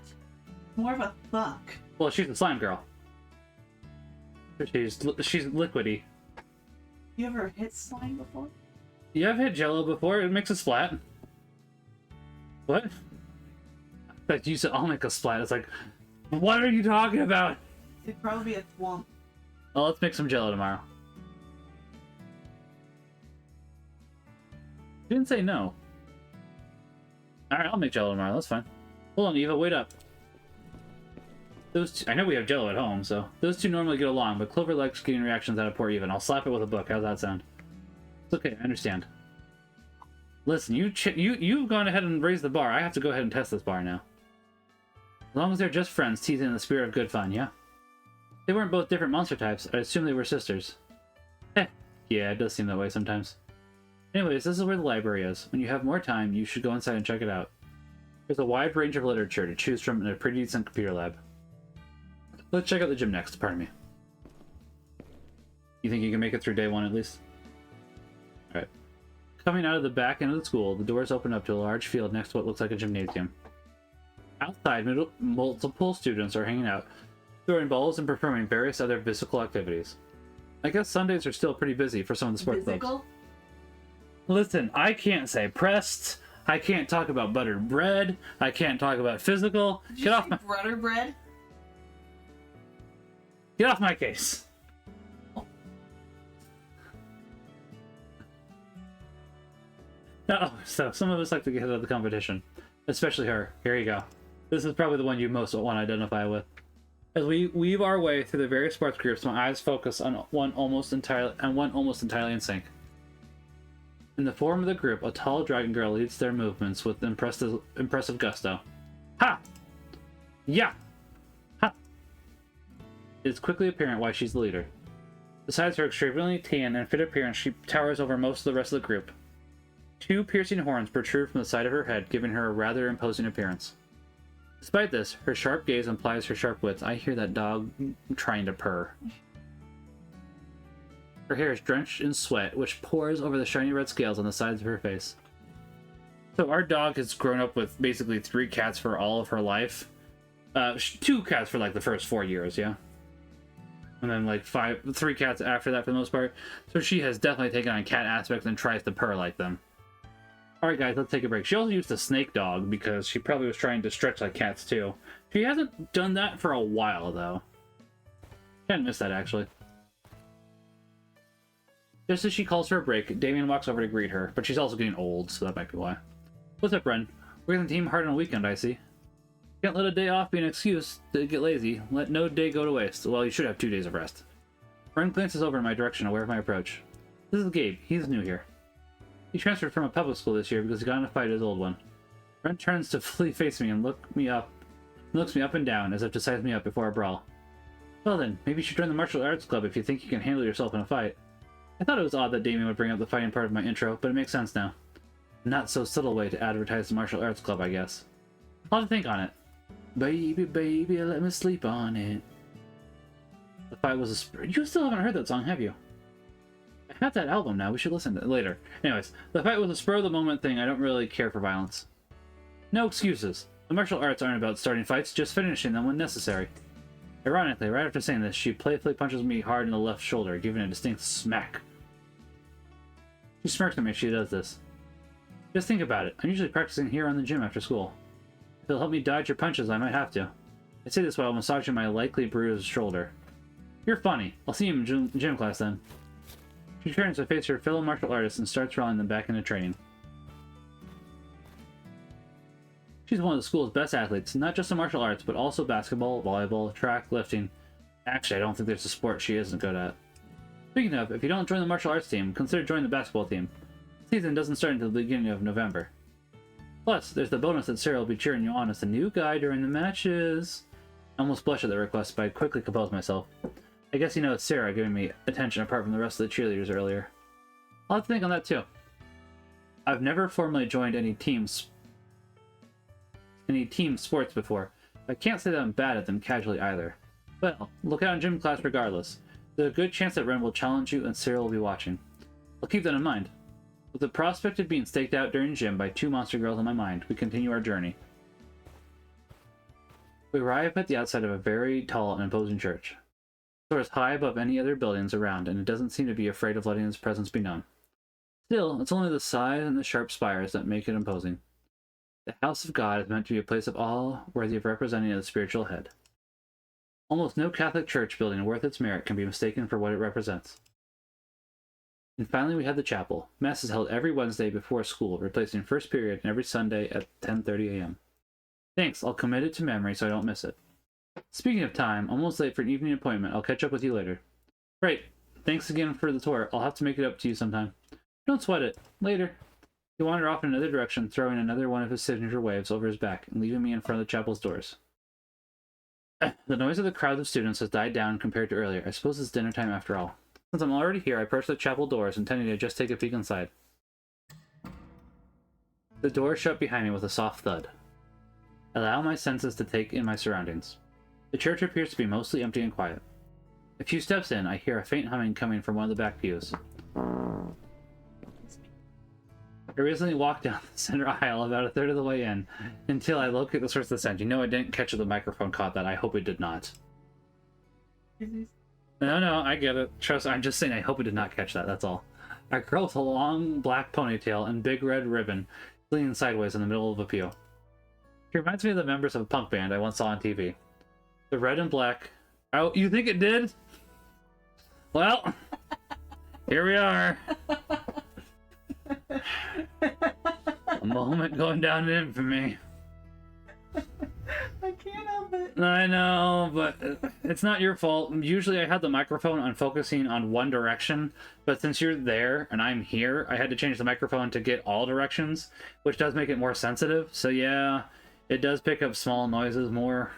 More of a thunk. Well, she's a slime girl. She's liquidy. You ever hit slime before? Yeah, I've hit Jello before. It makes a splat. What? Like you said, I'll make a splat. It's like, what are you talking about? It'd probably be a thwomp. Oh, let's make some Jello tomorrow. You didn't say no. Alright, I'll make Jello tomorrow. That's fine. Hold on, Eva. Wait up. I know we have Jello at home, so those two normally get along, but Clover likes getting reactions out of poor Eva, and I'll slap it with a book. How's that sound? It's okay, I understand. Listen, you've gone ahead and raised the bar. I have to go ahead and test this bar now. As long as they're just friends, teasing in the spirit of good fun, yeah? They weren't both different monster types. I assume they were sisters. Yeah, it does seem that way sometimes. Anyways, this is where the library is. When you have more time, you should go inside and check it out. There's a wide range of literature to choose from in a pretty decent computer lab. Let's check out the gym next, pardon me. You think you can make it through day one at least? Alright. Coming out of the back end of the school, the doors open up to a large field next to what looks like a gymnasium. Outside, multiple students are hanging out, throwing balls and performing various other physical activities. I guess Sundays are still pretty busy for some of the sports clubs. Listen, I can't say pressed. I can't talk about buttered bread. I can't talk about physical. Get off my butter bread. Get off my case. Oh, so some of us like to get out of the competition. Especially her. Here you go. This is probably the one you most want to identify with. As we weave our way through the various sports groups, my eyes focus on one almost entirely in sync. In the form of the group, a tall dragon girl leads their movements with impressive gusto. Ha! Yeah! Ha! It is quickly apparent why she's the leader. Besides her extremely tan and fit appearance, she towers over most of the rest of the group. 2 piercing horns protrude from the side of her head, giving her a rather imposing appearance. Despite this, her sharp gaze implies her sharp wits. I hear that dog trying to purr. Her hair is drenched in sweat, which pours over the shiny red scales on the sides of her face. So our dog has grown up with basically 3 cats for all of her life. 2 cats for like the first 4 years, yeah? And then like 3 cats after that for the most part. So she has definitely taken on cat aspects and tries to purr like them. Alright guys, let's take a break. She also used a snake dog because she probably was trying to stretch like cats too. She hasn't done that for a while though. Can't miss that actually. Just as she calls for a break, Damien walks over to greet her, but she's also getting old, so that might be why. What's up, Wren? Working the team hard on a weekend, I see. Can't let a day off be an excuse to get lazy. Let no day go to waste. Well, you should have 2 days of rest. Wren glances over in my direction, aware of my approach. This is Gabe. He's new here. He transferred from a public school this year because he got in a fight at his old one. Wren turns to face me and looks me up and down as if to size me up before a brawl. Well then, maybe you should join the martial arts club if you think you can handle yourself in a fight. I thought it was odd that Damien would bring up the fighting part of my intro, but it makes sense now. Not so subtle way to advertise the martial arts club, I guess. I'll have to think on it. Baby, baby, let me sleep on it. The fight was you still haven't heard that song, have you? I have that album now. We should listen to it later. Anyways, the fight was a spur-of-the-moment thing. I don't really care for violence. No excuses. The martial arts aren't about starting fights, just finishing them when necessary. Ironically, right after saying this, she playfully punches me hard in the left shoulder, giving a distinct smack. She smirks at me as she does this. Just think about it. I'm usually practicing here in the gym after school. If it'll help me dodge your punches, I might have to. I say this while massaging my likely bruised shoulder. You're funny. I'll see you in gym class then. She turns to face her fellow martial artists and starts rolling them back into training. She's one of the school's best athletes, not just in martial arts, but also basketball, volleyball, track, lifting. Actually, I don't think there's a sport she isn't good at. Speaking of, if you don't join the martial arts team, consider joining the basketball team. The season doesn't start until the beginning of November. Plus, there's the bonus that Sarah will be cheering you on as the new guy during the matches. I almost blushed at the request, but I quickly composed myself. I guess you know it's Sarah giving me attention apart from the rest of the cheerleaders earlier. I'll have to think on that too. I've never formally joined any team sports before. I can't say that I'm bad at them casually either. Well, look out in gym class regardless. There's a good chance that Wren will challenge you and Sarah will be watching. I'll keep that in mind. With the prospect of being staked out during gym by 2 monster girls in my mind, we continue our journey. We arrive at the outside of a very tall and imposing church. It soars high above any other buildings around, and it doesn't seem to be afraid of letting its presence be known. Still, it's only the size and the sharp spires that make it imposing. The house of God is meant to be a place of awe worthy of representing the spiritual head. Almost no Catholic church building worth its merit can be mistaken for what it represents. And finally we have the chapel. Mass is held every Wednesday before school, replacing first period and every Sunday at 10:30 a.m. Thanks, I'll commit it to memory so I don't miss it. Speaking of time, almost late for an evening appointment. I'll catch up with you later. Great. Thanks again for the tour. I'll have to make it up to you sometime. Don't sweat it. Later. He wandered off in another direction, throwing another one of his signature waves over his back and leaving me in front of the chapel's doors. The noise of the crowd of students has died down compared to earlier. I suppose it's dinner time after all. Since I'm already here, I approach the chapel doors, intending to just take a peek inside. The doors shut behind me with a soft thud. I allow my senses to take in my surroundings. The church appears to be mostly empty and quiet. A few steps in, I hear a faint humming coming from one of the back pews. I recently walked down the center aisle about a third of the way in, until I locate the source of the sound. You know I didn't catch it, the microphone caught that. I hope it did not. No, I get it. Trust, I'm just saying I hope it did not catch that, that's all. A girl with a long black ponytail and big red ribbon leaning sideways in the middle of a pew. She reminds me of the members of a punk band I once saw on TV. The red and black... Oh, you think it did? Well, here we are. A moment going down in infamy. I can't help it. I know, but it's not your fault. Usually I have the microphone on focusing on one direction, but since you're there and I'm here, I had to change the microphone to get all directions, which does make it more sensitive. So yeah, it does pick up small noises more.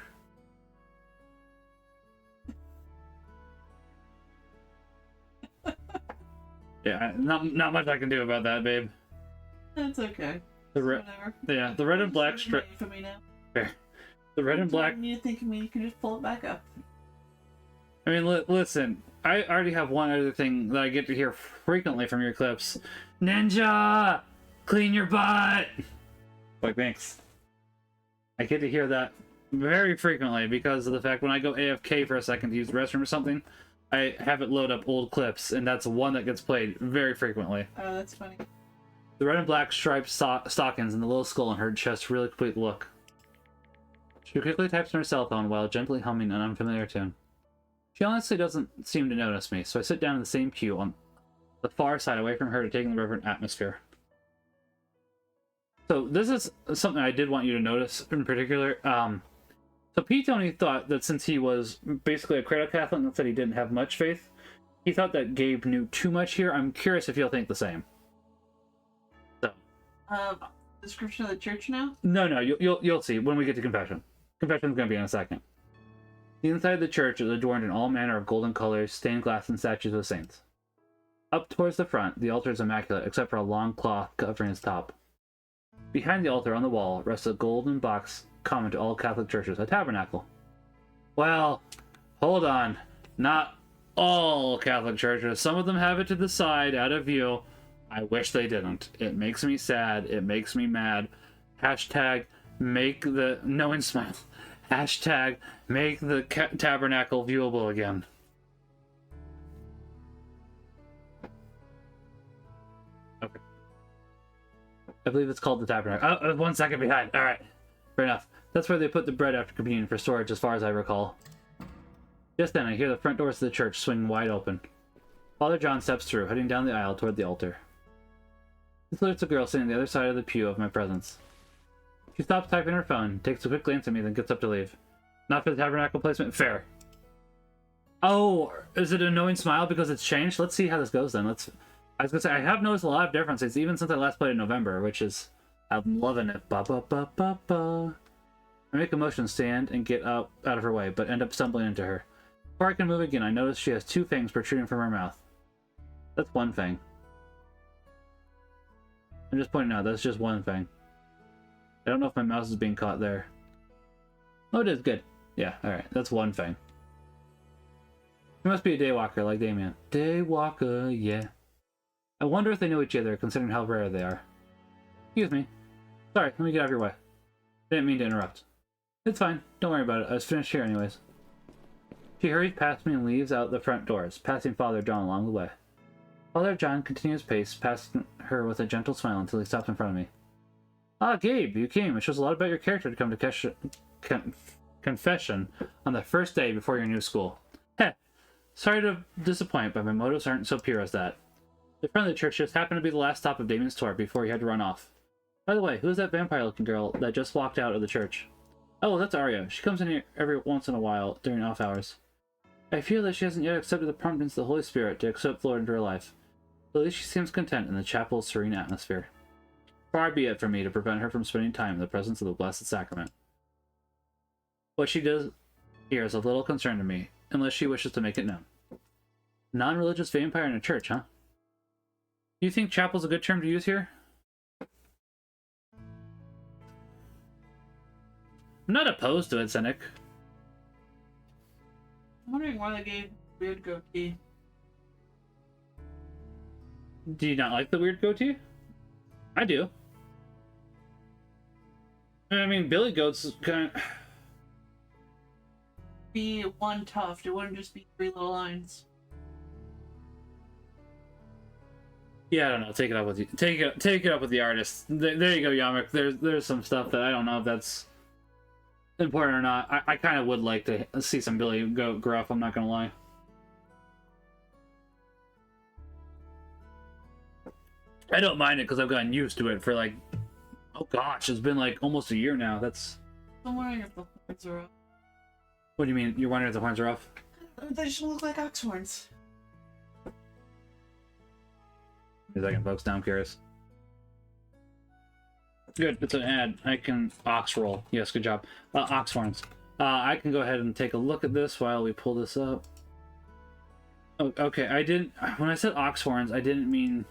Yeah, not much I can do about that, babe. That's okay. Whatever. Yeah, the red and black strip. For me now. Fair. The red and black. You think of me? You can just pull it back up. I mean, listen. I already have one other thing that I get to hear frequently from your clips. Ninja, clean your butt. Like, thanks. I get to hear that very frequently because of the fact when I go AFK for a second to use the restroom or something, I have it load up old clips, and that's one that gets played very frequently. Oh, that's funny. The red and black striped stockings and the little skull on her chest really complete the look. She quickly types on her cell phone while gently humming an unfamiliar tune. She honestly doesn't seem to notice me, so I sit down in the same pew on the far side away from her to take in the reverent atmosphere. So this is something I did want you to notice in particular. So P. Tony thought that since he was basically a cradle Catholic and said he didn't have much faith, he thought that Gabe knew too much here. I'm curious if you'll think the same. So. Description of the church now? No, you'll see when we get to confession. Confession's gonna be in a second. The inside of the church is adorned in all manner of golden colors, stained glass, and statues of saints. Up towards the front, the altar is immaculate except for a long cloth covering its top. Behind the altar on the wall rests a golden box common to all Catholic churches, a tabernacle. Well, hold on. Not all Catholic churches. Some of them have it to the side, out of view. I wish they didn't. It makes me sad. It makes me mad. Hashtag make the knowing smile. Hashtag make the tabernacle viewable again. Okay. I believe it's called the tabernacle. Oh, 1 second behind. All right. Fair enough. That's where they put the bread after communion for storage, as far as I recall. Just then, I hear the front doors of the church swing wide open. Father John steps through, heading down the aisle toward the altar. He salutes a girl sitting on the other side of the pew of my presence. She stops typing her phone, takes a quick glance at me, then gets up to leave. Not for the tabernacle placement? Fair. Oh, is it a knowing smile because it's changed? Let's see how this goes then. I was gonna say, I have noticed a lot of differences, even since I last played in November, which is... I'm loving it. Ba ba ba ba ba. I make a motion stand and get up out of her way, but end up stumbling into her. Before I can move again, I notice she has two fangs protruding from her mouth. That's one fang. I'm just pointing out, that's just one fang. I don't know if my mouse is being caught there. Oh, it is. Good. Yeah, alright. That's one fang. She must be a daywalker like Damien. Daywalker, yeah. I wonder if they know each other, considering how rare they are. Excuse me. Sorry, let me get out of your way. Didn't mean to interrupt. It's fine. Don't worry about it. I was finished here anyways. She hurries past me and leaves out the front doors, passing Father John along the way. Father John continues pace, passing her with a gentle smile until he stops in front of me. Ah, Gabe, you came. It shows a lot about your character to come to confession on the first day before your new school. Heh. Sorry to disappoint, but my motives aren't so pure as that. The front of the church just happened to be the last stop of Damien's tour before he had to run off. By the way, who's that vampire-looking girl that just walked out of the church? Oh, that's Arya. She comes in here every once in a while during off hours. I feel that she hasn't yet accepted the promptings of the Holy Spirit to accept the Lord into her life. But at least she seems content in the chapel's serene atmosphere. Far be it from me to prevent her from spending time in the presence of the Blessed Sacrament. What she does here is of little concern to me, unless she wishes to make it known. Non-religious vampire in a church, huh? Do you think chapel's a good term to use here? I'm not opposed to it, Cynic. I'm wondering why they gave weird goatee. Do you not like the weird goatee? I do. I mean, Billy Goat's kind of... Be one tuft. It wouldn't just be 3 little lines. Yeah, I don't know. Take it up with you. Take it up with the artist. There you go, Yamik. There's some stuff that I don't know if that's important or not. I kind of would like to see some Billy Goat gruff. I'm not gonna lie. I don't mind it because I've gotten used to it for like Oh gosh, it's been like almost a year now. That's. I'm wondering if the horns are off. What do you mean? You're wondering if the horns are off? They just look like ox horns. Is that folks? Now I'm curious. Good, it's an ad. I can ox roll. Yes, good job. Ox horns. I can go ahead and take a look at this while we pull this up. Oh, okay, I didn't. When I said ox horns, I didn't mean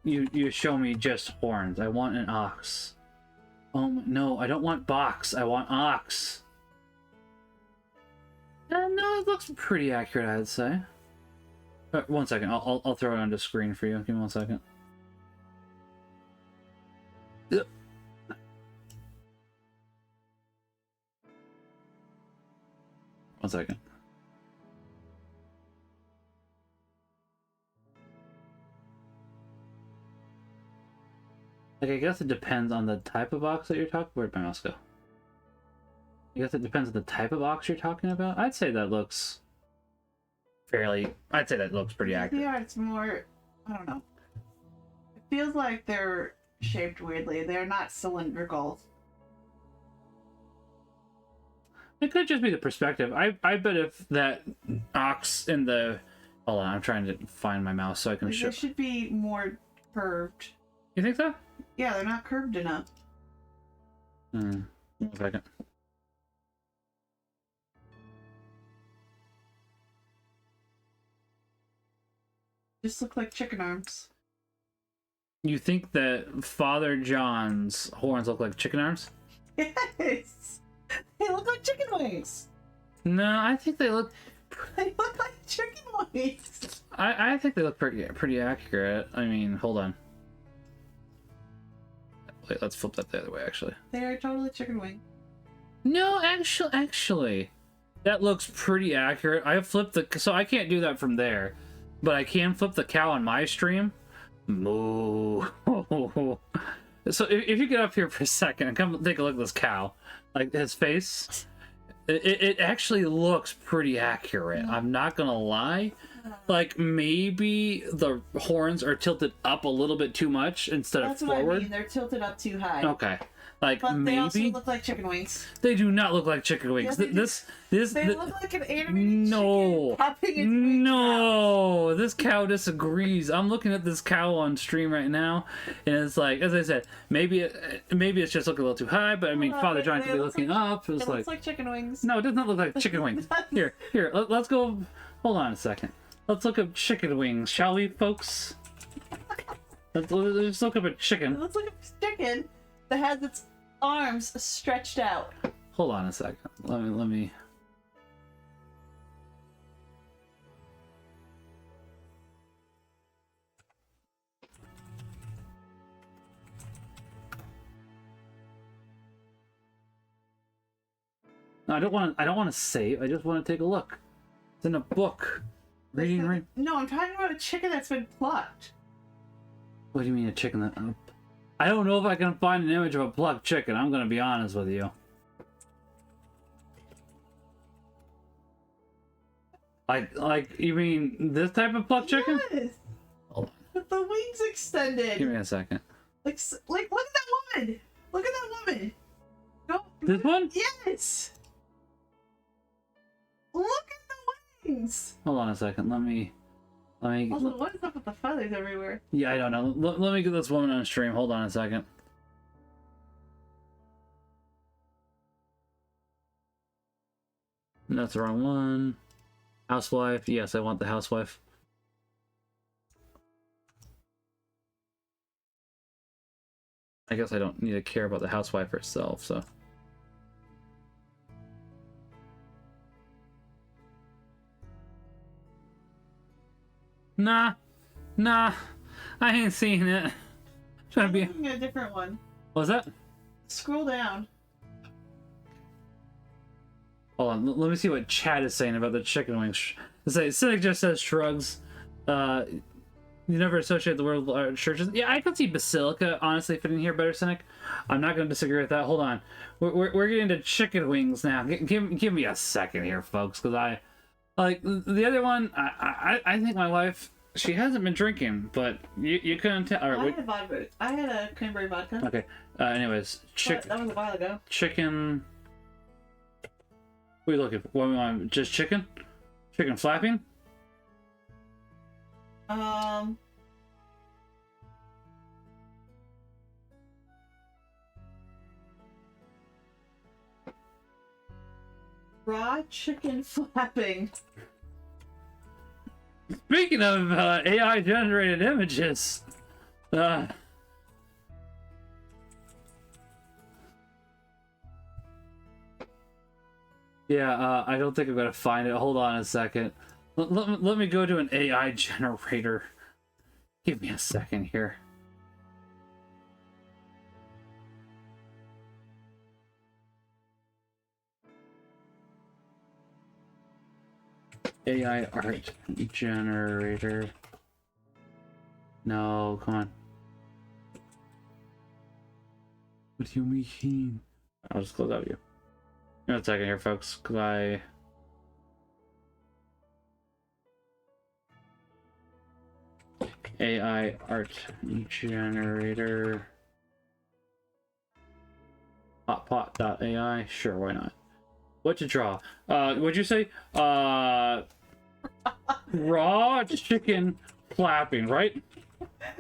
you show me just horns. I want an ox. Oh no, I don't want box. I want ox. No, it looks pretty accurate, I'd say. 1 second, I'll throw it on the screen for you. Give me 1 second. Yep. One second. Like, I guess it depends on the type of ox that you're talking. Where'd my mouse go? I guess it depends on the type of ox you're talking about. I'd say that looks fairly. I'd say that looks pretty accurate. Yeah, it's more. I don't know. It feels like they're shaped weirdly. They're not cylindrical. It could just be the perspective. I bet if that ox in the. Hold on, I'm trying to find my mouse so I can Like, show. they should be more curved. You think so? Yeah, they're not curved enough. 1 second. Just look like chicken arms. You think that Father John's horns look like chicken arms? Yes! They look like chicken wings! No, I think they look. They look like chicken wings! I think they look pretty accurate. I mean, hold on. Wait, let's flip that the other way. Actually. They are totally chicken wing. No, actually, that looks pretty accurate. I flipped so I can't do that from there, but I can flip the cow on my stream. Moo. So if you get up here for a second and come take a look at this cow, like his face, it actually looks pretty accurate. I'm not gonna lie. Like, maybe the horns are tilted up a little bit too much instead That's of what forward. I mean. They're tilted up too high. Okay. Like, But they also maybe look like chicken wings. they do not look like chicken wings. Yes, they do. This They look like an animated No. chicken popping its wings out. No, this cow disagrees. I'm looking at this cow on stream right now, and it's like, as I said, maybe it's just looking a little too high. But I mean, Hold on, Father John they could be look looking up. It was It like, looks like chicken wings. no, it does not look like chicken wings. Here, let's go. Hold on a second. Let's look up chicken wings, shall we, folks? Let's look up a It chicken. looks like a chicken that has its arms stretched out. Hold on a second. Let me. No, I don't want to save. I just want to take a look. It's in a book. Reading. No, I'm talking about a chicken that's been plucked. What do you mean a chicken that? I don't know if I can find an image of a plucked chicken. I'm gonna be honest with you. Like you mean this type of plucked chicken? Yes. Hold on. With the wings extended. Give me a second. Like, look at that woman. Look at that woman. Go. This one? Yes. Look at the wings. Hold on a second. Let me. Also, what is up with the feathers everywhere? Yeah, I don't know. Let me get this woman on stream. Hold on a second. That's the wrong one. Housewife. Yes, I want the housewife. I guess I don't need to care about the housewife herself, so. Nah, I ain't seen it. Trying to be. I'm looking at a different one. What was that? Scroll down. Hold on, let me see what Chad is saying about the chicken wings. Cynic just says shrugs. You never associate the word with churches. Yeah, I could see basilica honestly fitting here better, Cynic. I'm not going to disagree with that. Hold on, we're getting to chicken wings now. Give me a second here, folks, because I like the other one. I think my wife, she hasn't been drinking, but you couldn't tell. I had a vodka. I had a cranberry vodka. Okay. Anyways, That was a while ago. chicken. What are you looking for? What do we want? Just chicken? Chicken flapping? Raw chicken flapping. Speaking of AI generated images, yeah, I don't think I'm gonna find it. Hold on a second. Let me go to an AI generator. Give me a second here. AI art generator. No, come on. What do you mean? I'll just close out you. Give me a second here, folks, because AI art generator. Hotpot.ai. Sure, why not? What to draw? What'd you say? Raw chicken flapping, right?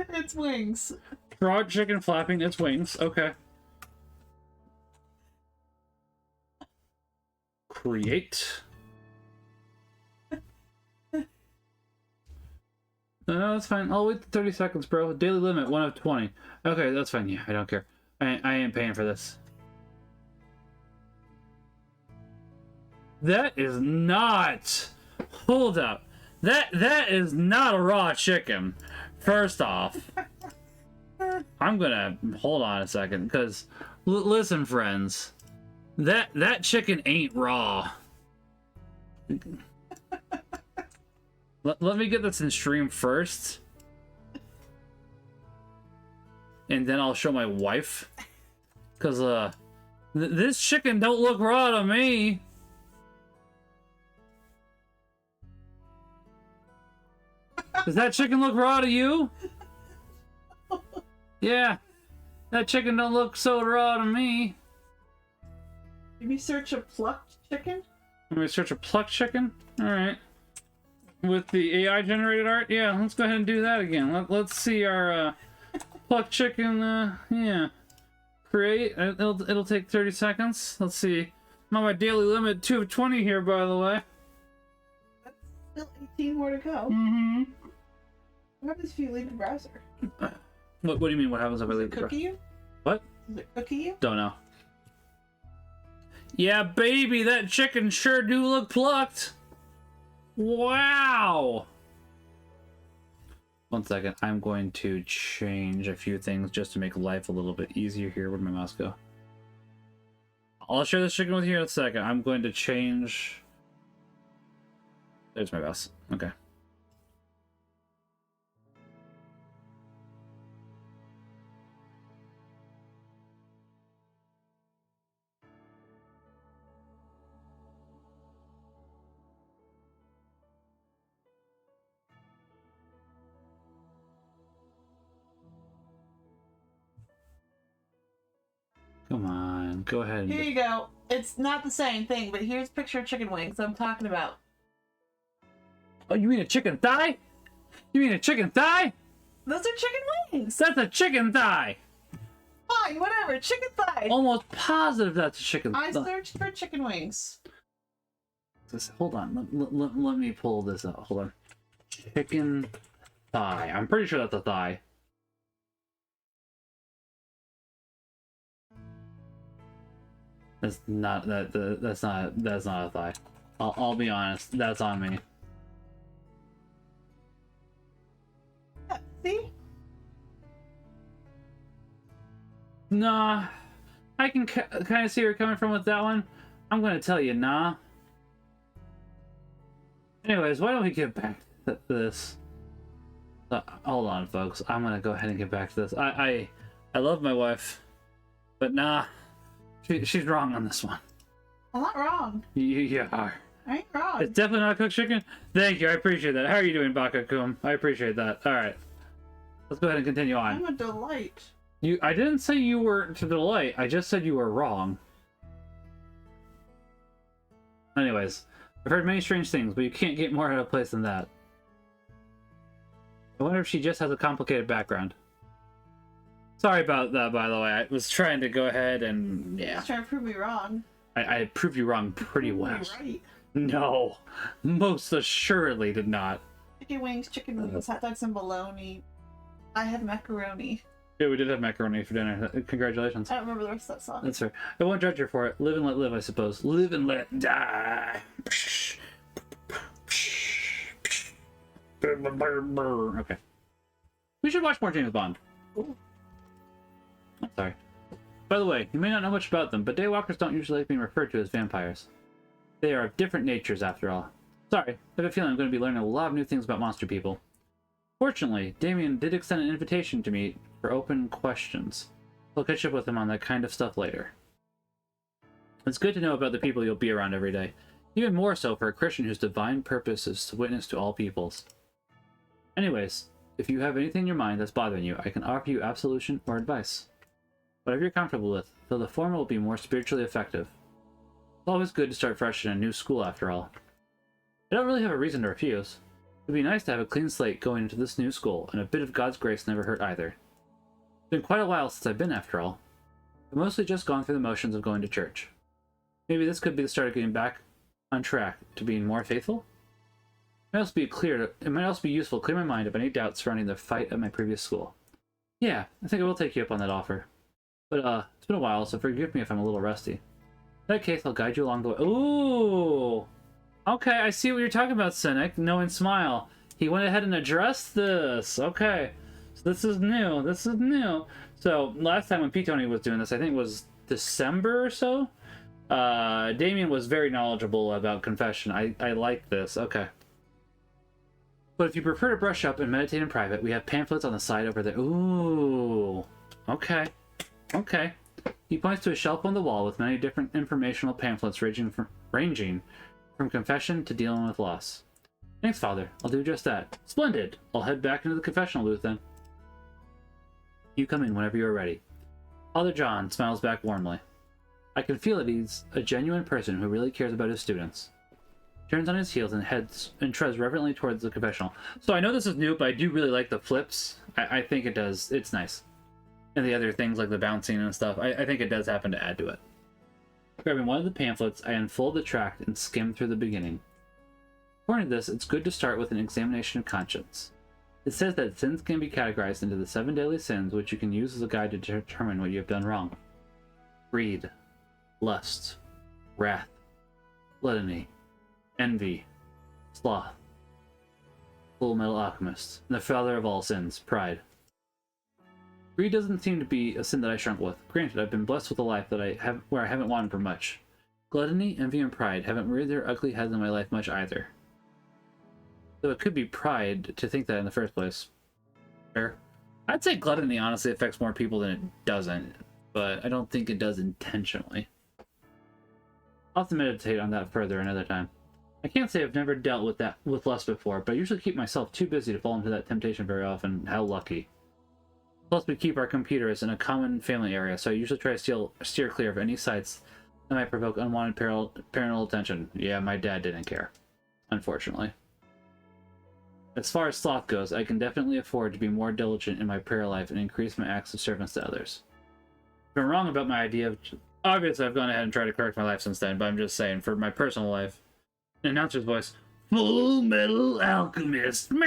It's wings. Raw chicken flapping its wings. Okay. Create. No, that's fine. I'll wait 30 seconds, bro. Daily limit, 1 of 20. Okay, that's fine. Yeah, I don't care. I ain't paying for this. That is not... Hold up. That is not a raw chicken. First off. I'm gonna... Hold on a second, because... listen, friends. That chicken ain't raw. Let me get this in stream first. And then I'll show my wife. Because, this chicken don't look raw to me. Does that chicken look raw to you? Yeah. That chicken don't look so raw to me. Maybe search a plucked chicken? Let me search a plucked chicken? Alright. With the AI generated art? Yeah, let's go ahead and do that again. Let's see our plucked chicken, yeah. Create. It'll take 30 seconds. Let's see. I'm on my daily limit, 2 of 20 here, by the way. That's still 18 more to go. Mm-hmm. What happens if you leave the browser? What do you mean, what happens if I leave the Cookie you? What? Does it cookie you? Don't know. Yeah, baby, that chicken sure do look plucked. Wow. 1 second. I'm going to change a few things just to make life a little bit easier here. Where'd my mouse go? I'll share this chicken with you in a second. I'm going to change... There's my mouse. Okay. Come on, go ahead. Here you go. It's not the same thing, but here's a picture of chicken wings I'm talking about. Oh, you mean a chicken thigh? You mean a chicken thigh? Those are chicken wings. That's a chicken thigh. Fine, whatever. Chicken thigh. Almost positive that's a chicken I thigh. searched for chicken wings. Hold on, let me pull this out. Hold on. Chicken thigh. I'm pretty sure that's a thigh. That's not that's not a thigh. I'll be honest. That's on me. Yeah, see? Nah, I can kind of see where you're coming from with that one. I'm gonna tell you, nah. Anyways, why don't we get back to this? Hold on, folks. I'm gonna go ahead and get back to this. I love my wife, but nah, she's wrong on this one. I'm not wrong. You are. I ain't wrong. It's definitely not cooked chicken. Thank you. I appreciate that. How are you doing, Baka-kun? I appreciate that. All right. Let's go ahead and continue on. I'm a delight. I didn't say you were to the light. I just said you were wrong. Anyways, I've heard many strange things, but you can't get more out of place than that. I wonder if she just has a complicated background. Sorry about that, by the way. I was trying to go ahead and... yeah. Just trying to prove me wrong. I proved you wrong pretty well. You're right. No. Most assuredly did not. Chicken wings, hot dogs, and bologna. I have macaroni. Yeah, we did have macaroni for dinner. Congratulations. I don't remember the rest of that song. That's fair. I won't judge her for it. Live and let live, I suppose. Live and let die. Okay. We should watch more James Bond. Ooh. I'm sorry. By the way, you may not know much about them, but daywalkers don't usually like being referred to as vampires. They are of different natures, after all. Sorry, I have a feeling I'm going to be learning a lot of new things about monster people. Fortunately, Damien did extend an invitation to me for open questions. I'll catch up with him on that kind of stuff later. It's good to know about the people you'll be around every day. Even more so for a Christian whose divine purpose is to witness to all peoples. Anyways, if you have anything in your mind that's bothering you, I can offer you absolution or advice. Whatever you're comfortable with, though the former will be more spiritually effective. It's always good to start fresh in a new school after all. I don't really have a reason to refuse. It would be nice to have a clean slate going into this new school, and a bit of God's grace never hurt either. It's been quite a while since I've been after all. I've mostly just gone through the motions of going to church. Maybe this could be the start of getting back on track to being more faithful? It might also be useful to clear my mind of any doubts surrounding the fight at my previous school. Yeah, I think I will take you up on that offer. But, it's been a while, so forgive me if I'm a little rusty. In that case, I'll guide you along the way. Ooh! Okay, I see what you're talking about, Cynic. Knowing Smile. He went ahead and addressed this. Okay. So this is new. This is new. So, last time when P-Tony was doing this, I think it was December or so? Damien was very knowledgeable about confession. I like this. Okay. But if you prefer to brush up and meditate in private, we have pamphlets on the side over there. Ooh. Okay. Okay. He points to a shelf on the wall with many different informational pamphlets ranging from confession to dealing with loss. Thanks, Father. I'll do just that. Splendid. I'll head back into the confessional booth then. You come in whenever you're ready. Father John smiles back warmly. I can feel that he's a genuine person who really cares about his students. Turns on his heels and heads and treads reverently towards the confessional. So I know this is new, but I do really like the flips. I think it does. It's nice. And the other things like the bouncing and stuff, I think it does happen to add to it. Grabbing one of the pamphlets, I unfold the tract and skim through the beginning. According to this, it's good to start with an examination of conscience. It says that sins can be categorized into the 7 deadly sins, which you can use as a guide to determine what you have done wrong. Greed, lust, wrath, gluttony, envy, sloth, Full Metal Alchemist, and the father of all sins, pride. Greed doesn't seem to be a sin that I struggle with. Granted, I've been blessed with a life where I haven't wanted for much. Gluttony, envy, and pride haven't reared their ugly heads in my life much either. So it could be pride to think that in the first place. Fair. I'd say gluttony honestly affects more people than it doesn't, but I don't think it does intentionally. I'll have to meditate on that further another time. I can't say I've never dealt with lust before, but I usually keep myself too busy to fall into that temptation very often. How lucky. Plus, we keep our computers in a common family area, so I usually try to steer clear of any sites that might provoke unwanted parental attention. Yeah, my dad didn't care, unfortunately. As far as sloth goes, I can definitely afford to be more diligent in my prayer life and increase my acts of service to others. If I'm wrong about my idea of... Obviously, I've gone ahead and tried to correct my life since then, but I'm just saying, for my personal life... An announcer's voice. Full Metal Alchemist! And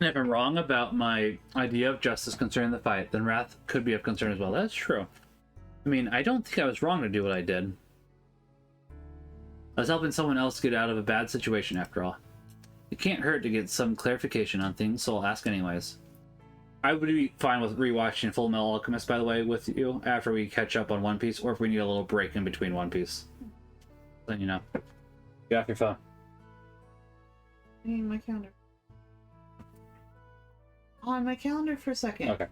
if I'm wrong about my idea of justice concerning the fight, then wrath could be of concern as well. That's true. I mean, I don't think I was wrong to do what I did. I was helping someone else get out of a bad situation after all. It can't hurt to get some clarification on things, so I'll ask anyways. I would be fine with rewatching Full Metal Alchemist, by the way, with you after we catch up on One Piece, or if we need a little break in between One Piece. Then you know. Get off your phone. I need my calendar. On my calendar for a second. Okay.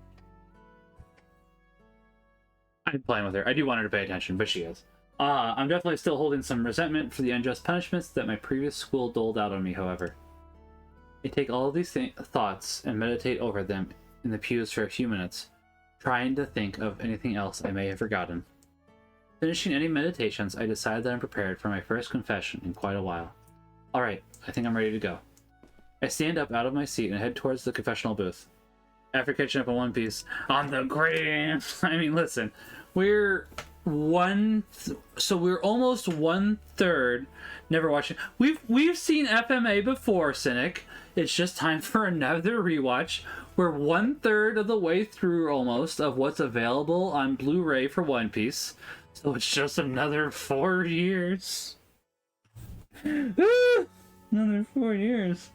I'm playing with her. I do want her to pay attention, but she is. I'm definitely still holding some resentment for the unjust punishments that my previous school doled out on me, however. I take all of these thoughts and meditate over them in the pews for a few minutes, trying to think of anything else I may have forgotten. Finishing any meditations, I decide that I'm prepared for my first confession in quite a while. Alright, I think I'm ready to go. I stand up out of my seat and head towards the confessional booth. After catching up on One Piece on the green, I mean, listen, we're almost 1/3 never watching. We've seen FMA before, Cynic. It's just time for another rewatch. We're 1/3 of the way through almost of what's available on Blu-ray for One Piece. So it's just another 4 years. Another 4 years.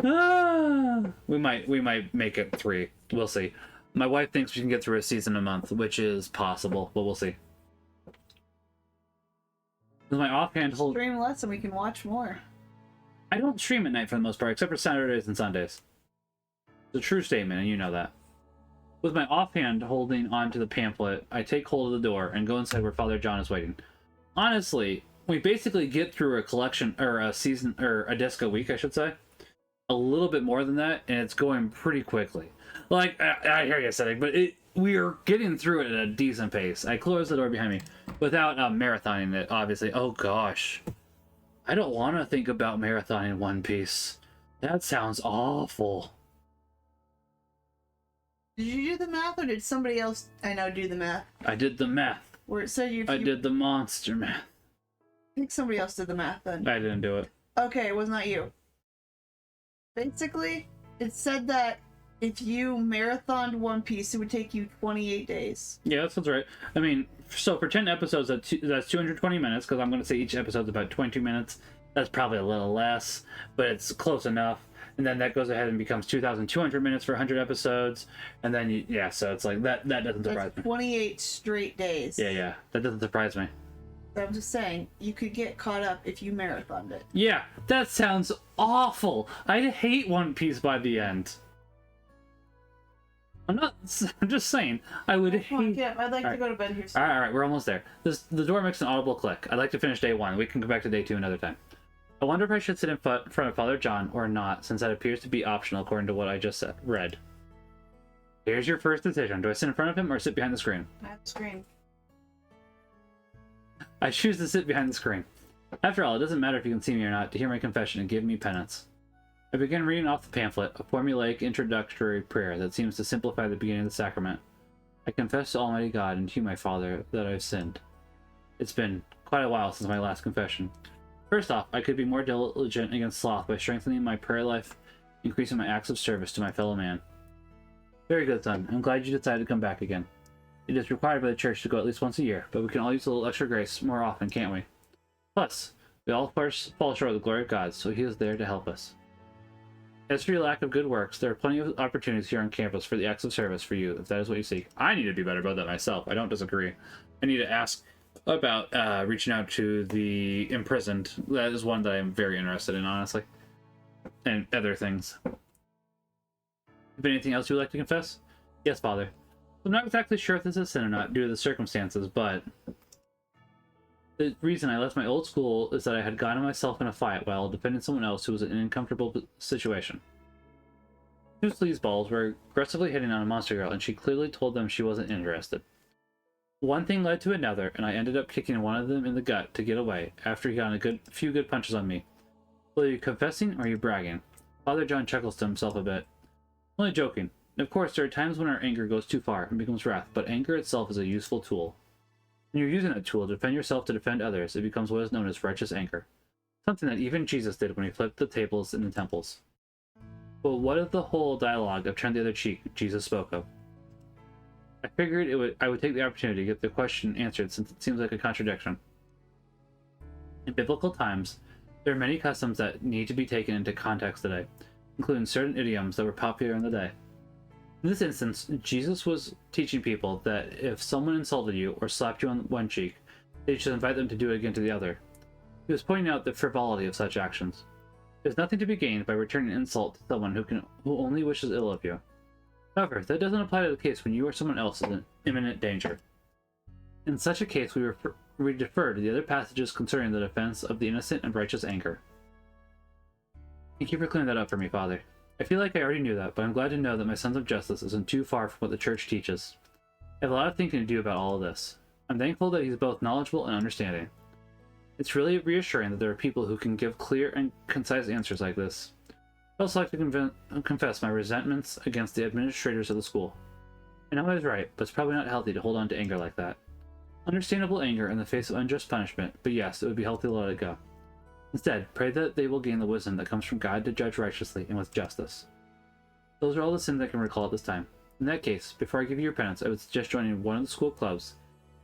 We might make it 3. We'll see. My wife thinks we can get through a season a month, which is possible, but we'll see. With my offhand hold, Stream less and we can watch more. I don't stream at night for the most part, except for Saturdays and Sundays. It's a true statement, and you know that. With my offhand holding onto the pamphlet, I take hold of the door and go inside where Father John is waiting. Honestly, we basically get through a collection, or a season, or a disc a week, I should say. A little bit more than that, and it's going pretty quickly. Like, I hear you saying, but we are getting through it at a decent pace. I close the door behind me without marathoning it, obviously. Oh gosh. I don't want to think about marathoning One Piece. That sounds awful. Did you do the math or did somebody else do the math? I did the math. Where it said I did the monster math. I think somebody else did the math then. I didn't do it. Okay, it was not you. Basically, it said that if you marathoned One Piece, it would take you 28 days. Yeah, that sounds right. I mean, so for 10 episodes, that's 220 minutes, because I'm going to say each episode's about 22 minutes. That's probably a little less, but it's close enough. And then that goes ahead and becomes 2,200 minutes for 100 episodes. And then, so it's like, that doesn't surprise That's me. 28 straight days. Yeah, that doesn't surprise me. I'm just saying, you could get caught up if you marathoned it. Yeah, that sounds awful. I'd hate One Piece by the end. I'm just saying, I would hate... Yeah, I'd like to go to bed here soon. Alright, we're almost there. The door makes an audible click. I'd like to finish day 1. We can go back to day 2 another time. I wonder if I should sit in front of Father John or not, since that appears to be optional according to what I just read. Here's your first decision. Do I sit in front of him or sit behind the screen? I have the screen. I choose to sit behind the screen. After all, it doesn't matter if you can see me or not to hear my confession and give me penance. I begin reading off the pamphlet, a formulaic introductory prayer that seems to simplify the beginning of the sacrament. I confess to Almighty God and to you, my Father, that I have sinned. It's been quite a while since my last confession. First off, I could be more diligent against sloth by strengthening my prayer life, increasing my acts of service to my fellow man. Very good, son. I'm glad you decided to come back again. It is required by the church to go at least once a year, but we can all use a little extra grace more often, can't we? Plus, we all fall short of the glory of God, so he is there to help us. As for your lack of good works, there are plenty of opportunities here on campus for the acts of service for you, if that is what you seek. I need to be better about that myself. I don't disagree. I need to ask about reaching out to the imprisoned. That is one that I'm very interested in, honestly. And other things. Have anything else you would like to confess? Yes, Father. I'm not exactly sure if this is sin or not due to the circumstances, but the reason I left my old school is that I had gotten myself in a fight while defending someone else who was in an uncomfortable situation. Two sleazeballs were aggressively hitting on a monster girl, and she clearly told them she wasn't interested. One thing led to another, and I ended up kicking one of them in the gut to get away after he got a few good punches on me. Well, are you confessing or are you bragging? Father John chuckles to himself a bit. Only joking. Of course, there are times when our anger goes too far and becomes wrath, but anger itself is a useful tool. When you're using that tool to defend yourself to defend others, it becomes what is known as righteous anger. Something that even Jesus did when he flipped the tables in the temples. But what of the whole dialogue of turn the other cheek Jesus spoke of? I figured I would take the opportunity to get the question answered since it seems like a contradiction. In biblical times, there are many customs that need to be taken into context today, including certain idioms that were popular in the day. In this instance, Jesus was teaching people that if someone insulted you or slapped you on one cheek, they should invite them to do it again to the other. He was pointing out the frivolity of such actions. There's nothing to be gained by returning an insult to someone who only wishes ill of you. However, that doesn't apply to the case when you or someone else is in imminent danger. In such a case, we we defer to the other passages concerning the defense of the innocent and righteous anger. Thank you for clearing that up for me, Father. I feel like I already knew that, but I'm glad to know that my sense of justice isn't too far from what the Church teaches. I have a lot of thinking to do about all of this. I'm thankful that he's both knowledgeable and understanding. It's really reassuring that there are people who can give clear and concise answers like this. I'd also like to confess my resentments against the administrators of the school. I know I was right, but it's probably not healthy to hold on to anger like that. Understandable anger in the face of unjust punishment, but yes, it would be healthy to let it go. Instead, pray that they will gain the wisdom that comes from God to judge righteously and with justice. Those are all the sins I can recall at this time. In that case, before I give you your penance, I would suggest joining one of the school clubs,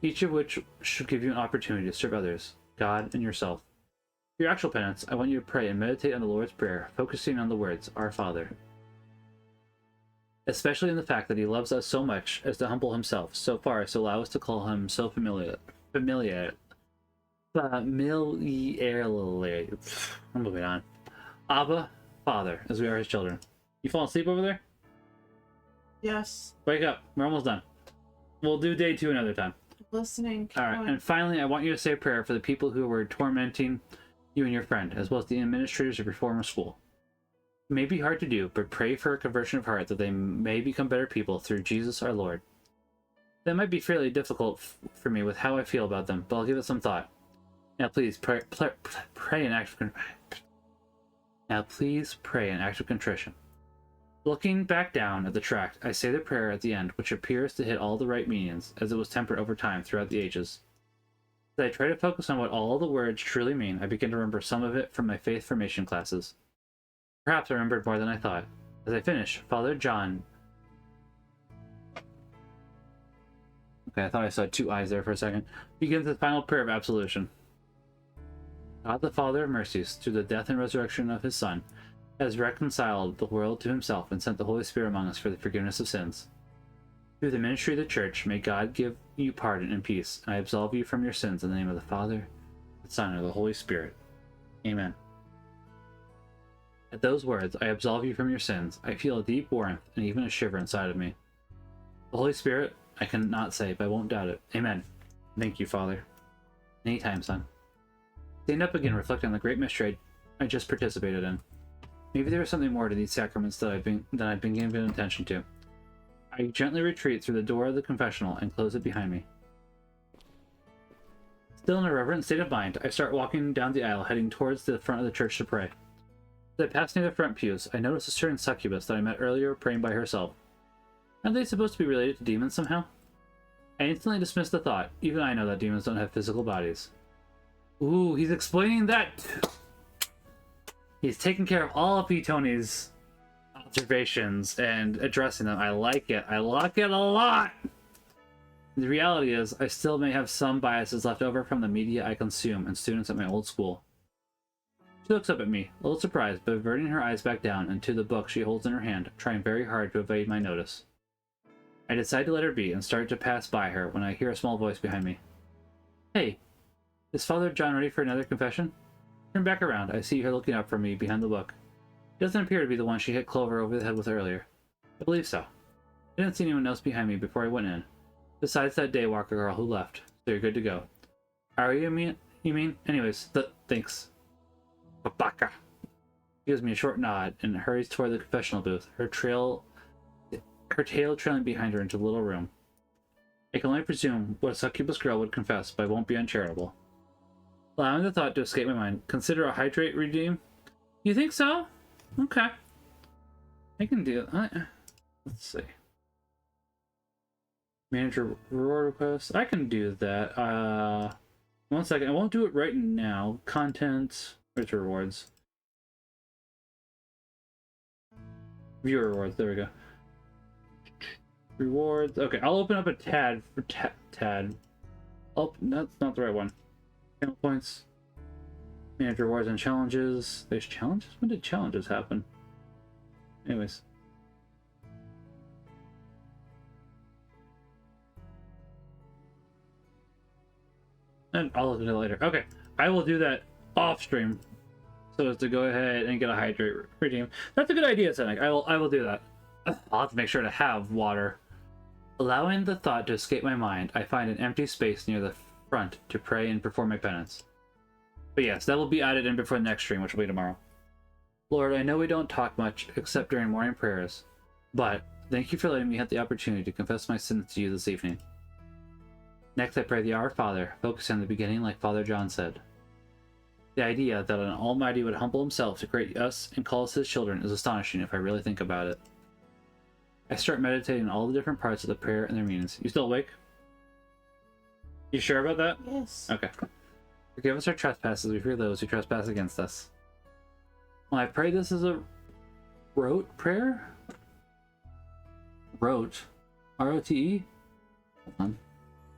each of which should give you an opportunity to serve others, God, and yourself. For your actual penance, I want you to pray and meditate on the Lord's Prayer, focusing on the words, Our Father. Especially in the fact that he loves us so much as to humble himself so far as to allow us to call him so familiarly. I'm moving on. Abba, Father, as we are his children. You falling asleep over there? Yes. Wake up. We're almost done. We'll do day 2 another time. Listening. All right. And finally, I want you to say a prayer for the people who were tormenting you and your friend, as well as the administrators of your former school. It may be hard to do, but pray for a conversion of heart that they may become better people through Jesus our Lord. That might be fairly difficult for me with how I feel about them, but I'll give it some thought. Now please pray an act of contrition. Looking back down at the tract, I say the prayer at the end, which appears to hit all the right meanings, as it was tempered over time throughout the ages. As I try to focus on what all the words truly mean, I begin to remember some of it from my faith formation classes. Perhaps I remembered more than I thought. As I finish, Father John... Okay, I thought I saw 2 eyes there for a second. Begins the final prayer of absolution. God the Father of mercies, through the death and resurrection of his Son, has reconciled the world to himself and sent the Holy Spirit among us for the forgiveness of sins. Through the ministry of the Church, may God give you pardon and peace, and I absolve you from your sins in the name of the Father, the Son, and the Holy Spirit. Amen. At those words, I absolve you from your sins, I feel a deep warmth and even a shiver inside of me. The Holy Spirit, I cannot say, but I won't doubt it. Amen. Thank you, Father. Anytime, son. Stand up again, reflect on the great mystery I just participated in. Maybe there is something more to these sacraments that I've been giving attention to. I gently retreat through the door of the confessional and close it behind me. Still in a reverent state of mind, I start walking down the aisle, heading towards the front of the church to pray. As I pass near the front pews, I notice a certain succubus that I met earlier praying by herself. Aren't they supposed to be related to demons somehow? I instantly dismiss the thought. Even I know that demons don't have physical bodies. Ooh, he's explaining that. He's taking care of all of Tony's observations and addressing them. I like it. I like it a lot. The reality is, I still may have some biases left over from the media I consume and students at my old school. She looks up at me, a little surprised, but averting her eyes back down and to the book she holds in her hand, trying very hard to evade my notice. I decide to let her be and start to pass by her when I hear a small voice behind me. Hey, is Father John ready for another confession? Turn back around. I see her looking up from me behind the book. It doesn't appear to be the one she hit Clover over the head with earlier. I believe so. I didn't see anyone else behind me before I went in. Besides that daywalker girl who left. So you're good to go. Are you mean? Anyways, thanks. Babaka. She gives me a short nod and hurries toward the confessional booth, her tail trailing behind her into the little room. I can only presume what a succubus girl would confess, but I won't be uncharitable. Allowing the thought to escape my mind, consider a hydrate redeem? You think so? Okay. I can do it. Let's see. Manager reward request. I can do that. 1 second. I won't do it right now. Content. Where's rewards? Viewer rewards. There we go. Rewards. Okay, I'll open up a tab for Tad. Oh, that's not the right one. Channel points. Manage rewards and challenges. There's challenges? When did challenges happen? Anyways. And I'll look at it later. Okay, I will do that off stream, so as to go ahead and get a hydrate redeem. That's a good idea, Senek. I will do that. I'll have to make sure to have water. Allowing the thought to escape my mind, I find an empty space near the front to pray and perform my penance. But yes, that will be added in before the next stream, which will be tomorrow. Lord, I know we don't talk much except during morning prayers, but thank you for letting me have the opportunity to confess my sins to you this evening. Next, I pray the Our Father, focusing on the beginning like Father John said. The idea that an Almighty would humble himself to create us and call us his children is astonishing if I really think about it. I start meditating on all the different parts of the prayer and their meanings. You still awake? You sure about that? Yes. Okay. Forgive us our trespasses, we forgive those who trespass against us. When I pray this as a rote prayer? Rote? R-O-T-E? Hold on.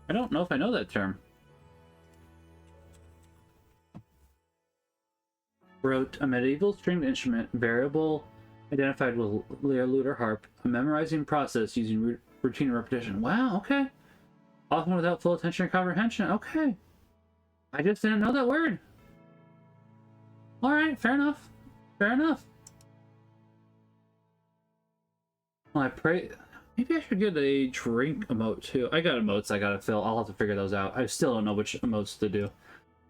I don't know if I know that term. Rote, a medieval stringed instrument, variable, identified with lyre, lute, or harp, a memorizing process using routine and repetition. Wow, okay. Often without full attention or comprehension. Okay. I just didn't know that word. Alright, fair enough. Fair enough. Well, I pray... Maybe I should get a drink emote too. I got emotes I gotta fill. I'll have to figure those out. I still don't know which emotes to do.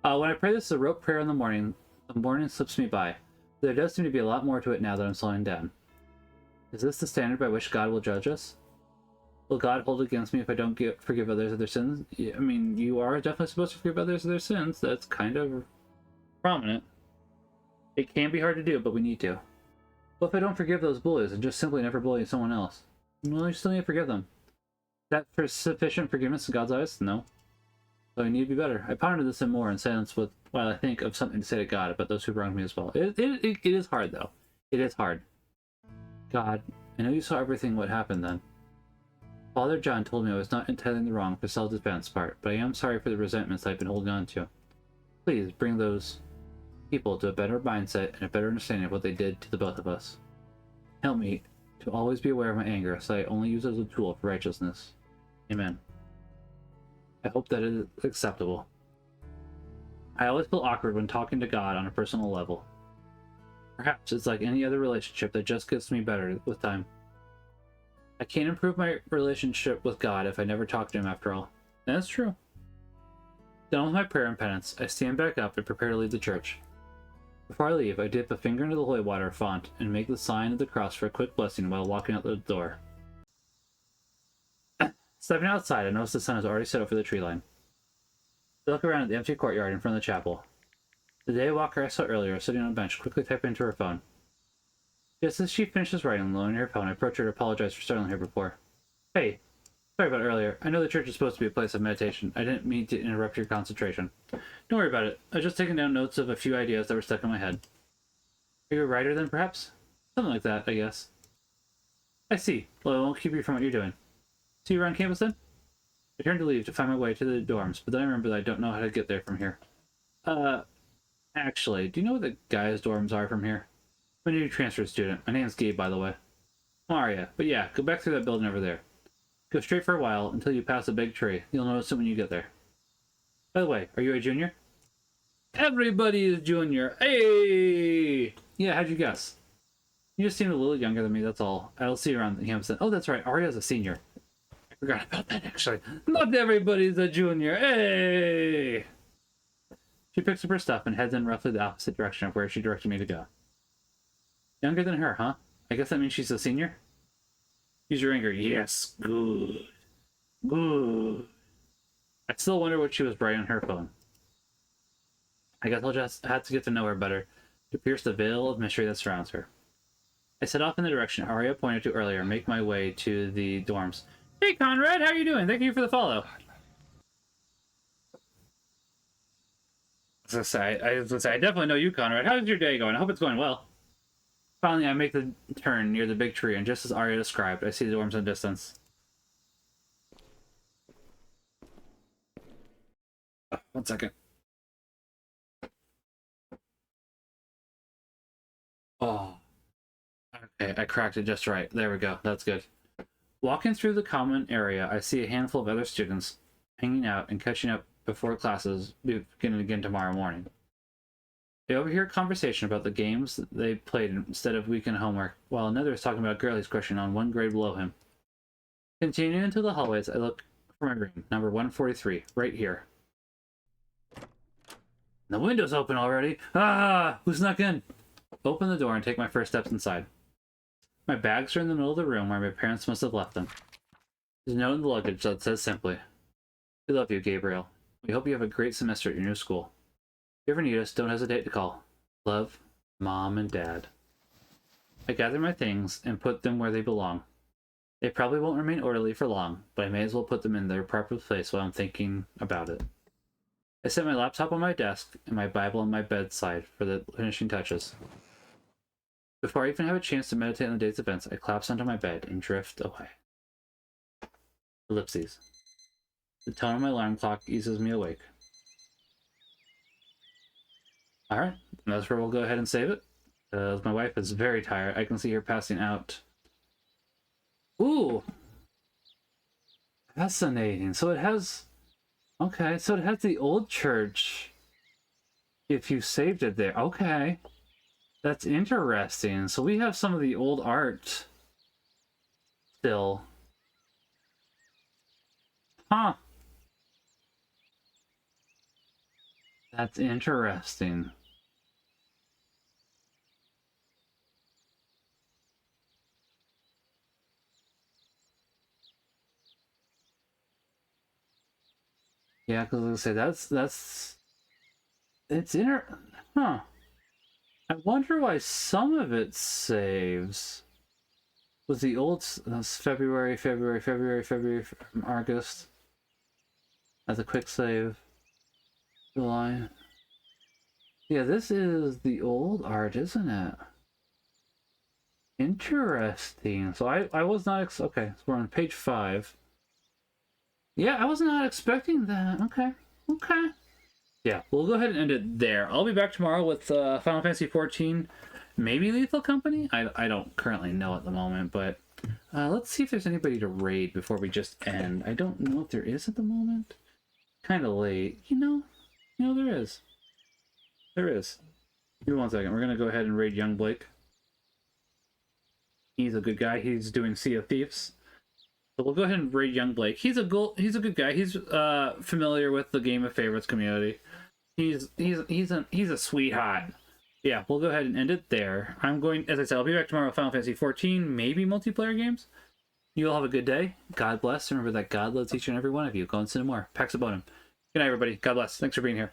When I pray this is a rote prayer in the morning slips me by. There does seem to be a lot more to it now that I'm slowing down. Is this the standard by which God will judge us? Will God hold against me if I don't forgive others of their sins? Yeah, I mean, you are definitely supposed to forgive others of their sins. That's kind of prominent. It can be hard to do, but we need to. What if I don't forgive those bullies and just simply never bully someone else? Well, you still need to forgive them. Is that for sufficient forgiveness in God's eyes? No. So I need to be better. I pondered this and more in silence while I think of something to say to God about those who wronged me as well. It is hard, though. It is hard. God, I know you saw everything what happened then. Father John told me I was not entirely in the wrong for self-defense part, but I am sorry for the resentments I've been holding on to. Please bring those people to a better mindset and a better understanding of what they did to the both of us. Help me to always be aware of my anger, so I only use it as a tool for righteousness. Amen. I hope that is acceptable. I always feel awkward when talking to God on a personal level. Perhaps it's like any other relationship that just gets me better with time. I can't improve my relationship with God if I never talk to him after all. And that's true. Done with my prayer and penance, I stand back up and prepare to leave the church. Before I leave, I dip a finger into the holy water font and make the sign of the cross for a quick blessing while walking out the door. Stepping outside, I notice the sun is already set over the tree line. I look around at the empty courtyard in front of the chapel. The day walker I saw earlier, sitting on a bench, quickly typing into her phone. Just as she finishes writing and lowering her phone, I approach her to apologize for startling her before. Hey, sorry about earlier. I know the church is supposed to be a place of meditation. I didn't mean to interrupt your concentration. Don't worry about it. I was just taking down notes of a few ideas that were stuck in my head. Are you a writer then, perhaps? Something like that, I guess. I see. Well, I won't keep you from what you're doing. See you around campus then? I turned to leave to find my way to the dorms, but then I remember that I don't know how to get there from here. Actually, do you know where the guys' dorms are from here? I'm a new transfer student. My name's Gabe, by the way. How are ya? But yeah, go back through that building over there. Go straight for a while until you pass a big tree. You'll notice it when you get there. By the way, are you a junior? Everybody is junior. Hey! Yeah, how'd you guess? You just seemed a little younger than me, that's all. I'll see you around the campus then. Oh, that's right. Aria's a senior. I forgot about that, actually. Not everybody's a junior. Hey! She picks up her stuff and heads in roughly the opposite direction of where she directed me to go. Younger than her, huh? I guess that means she's a senior? Use your anger. Yes, good. Good. I still wonder what she was writing on her phone. I guess I'll just have to get to know her better, to pierce the veil of mystery that surrounds her. I set off in the direction Aria pointed to earlier and make my way to the dorms. Hey, Conrad, how are you doing? Thank you for the follow. I was gonna say, I definitely know you, Conrad. How's your day going? I hope it's going well. Finally, I make the turn near the big tree, and just as Arya described, I see the dorms in the distance. Oh, 1 second. Oh. Okay, I cracked it just right. There we go. That's good. Walking through the common area, I see a handful of other students hanging out and catching up before classes begin again tomorrow morning. They overhear a conversation about the games that they played instead of weekend homework, while another is talking about a girl he's crushing on one grade below him. Continuing into the hallways, I look for my room, number 143, right here. The window's open already. Ah! Who snuck in? Open the door and take my first steps inside. My bags are in the middle of the room where my parents must have left them. There's a note in the luggage that says simply, "We love you, Gabriel. We hope you have a great semester at your new school. If you ever need us, don't hesitate to call. Love, Mom and Dad." I gather my things and put them where they belong. They probably won't remain orderly for long, but I may as well put them in their proper place while I'm thinking about it. I set my laptop on my desk and my Bible on my bedside for the finishing touches. Before I even have a chance to meditate on the day's events, I collapse onto my bed and drift away. Ellipses. The tone of my alarm clock eases me awake. Alright, that's where we'll go ahead and save it. My wife is very tired. I can see her passing out. Ooh! Fascinating. So it has... Okay, so it has the old church. If you saved it there. Okay. That's interesting. So we have some of the old art still. Huh. That's interesting. Yeah, because I was gonna say it's huh. I wonder why some of it saves. Was the old February, August as a quick save. July. Yeah, this is the old art, isn't it? Interesting. So I was not okay. So we're on page 5. Yeah, I was not expecting that. Okay. Okay. Yeah, we'll go ahead and end it there. I'll be back tomorrow with Final Fantasy XIV, maybe Lethal Company. I don't currently know at the moment, but let's see if there's anybody to raid before we just end. I don't know if there is at the moment. Kind of late. You know, there is. There is. Give me 1 second. We're going to go ahead and raid Young Blake. He's a good guy. He's doing Sea of Thieves. So we'll go ahead and raid Young Blake. He's a good guy. He's familiar with the Game of Favorites community. He's a sweetheart. Yeah, we'll go ahead and end it there. As I said, I'll be back tomorrow with Final Fantasy XIV, maybe multiplayer games. You all have a good day. God bless. Remember that God loves each and every one of you. Go and sin more. Pax Abonum. Good night, everybody. God bless. Thanks for being here.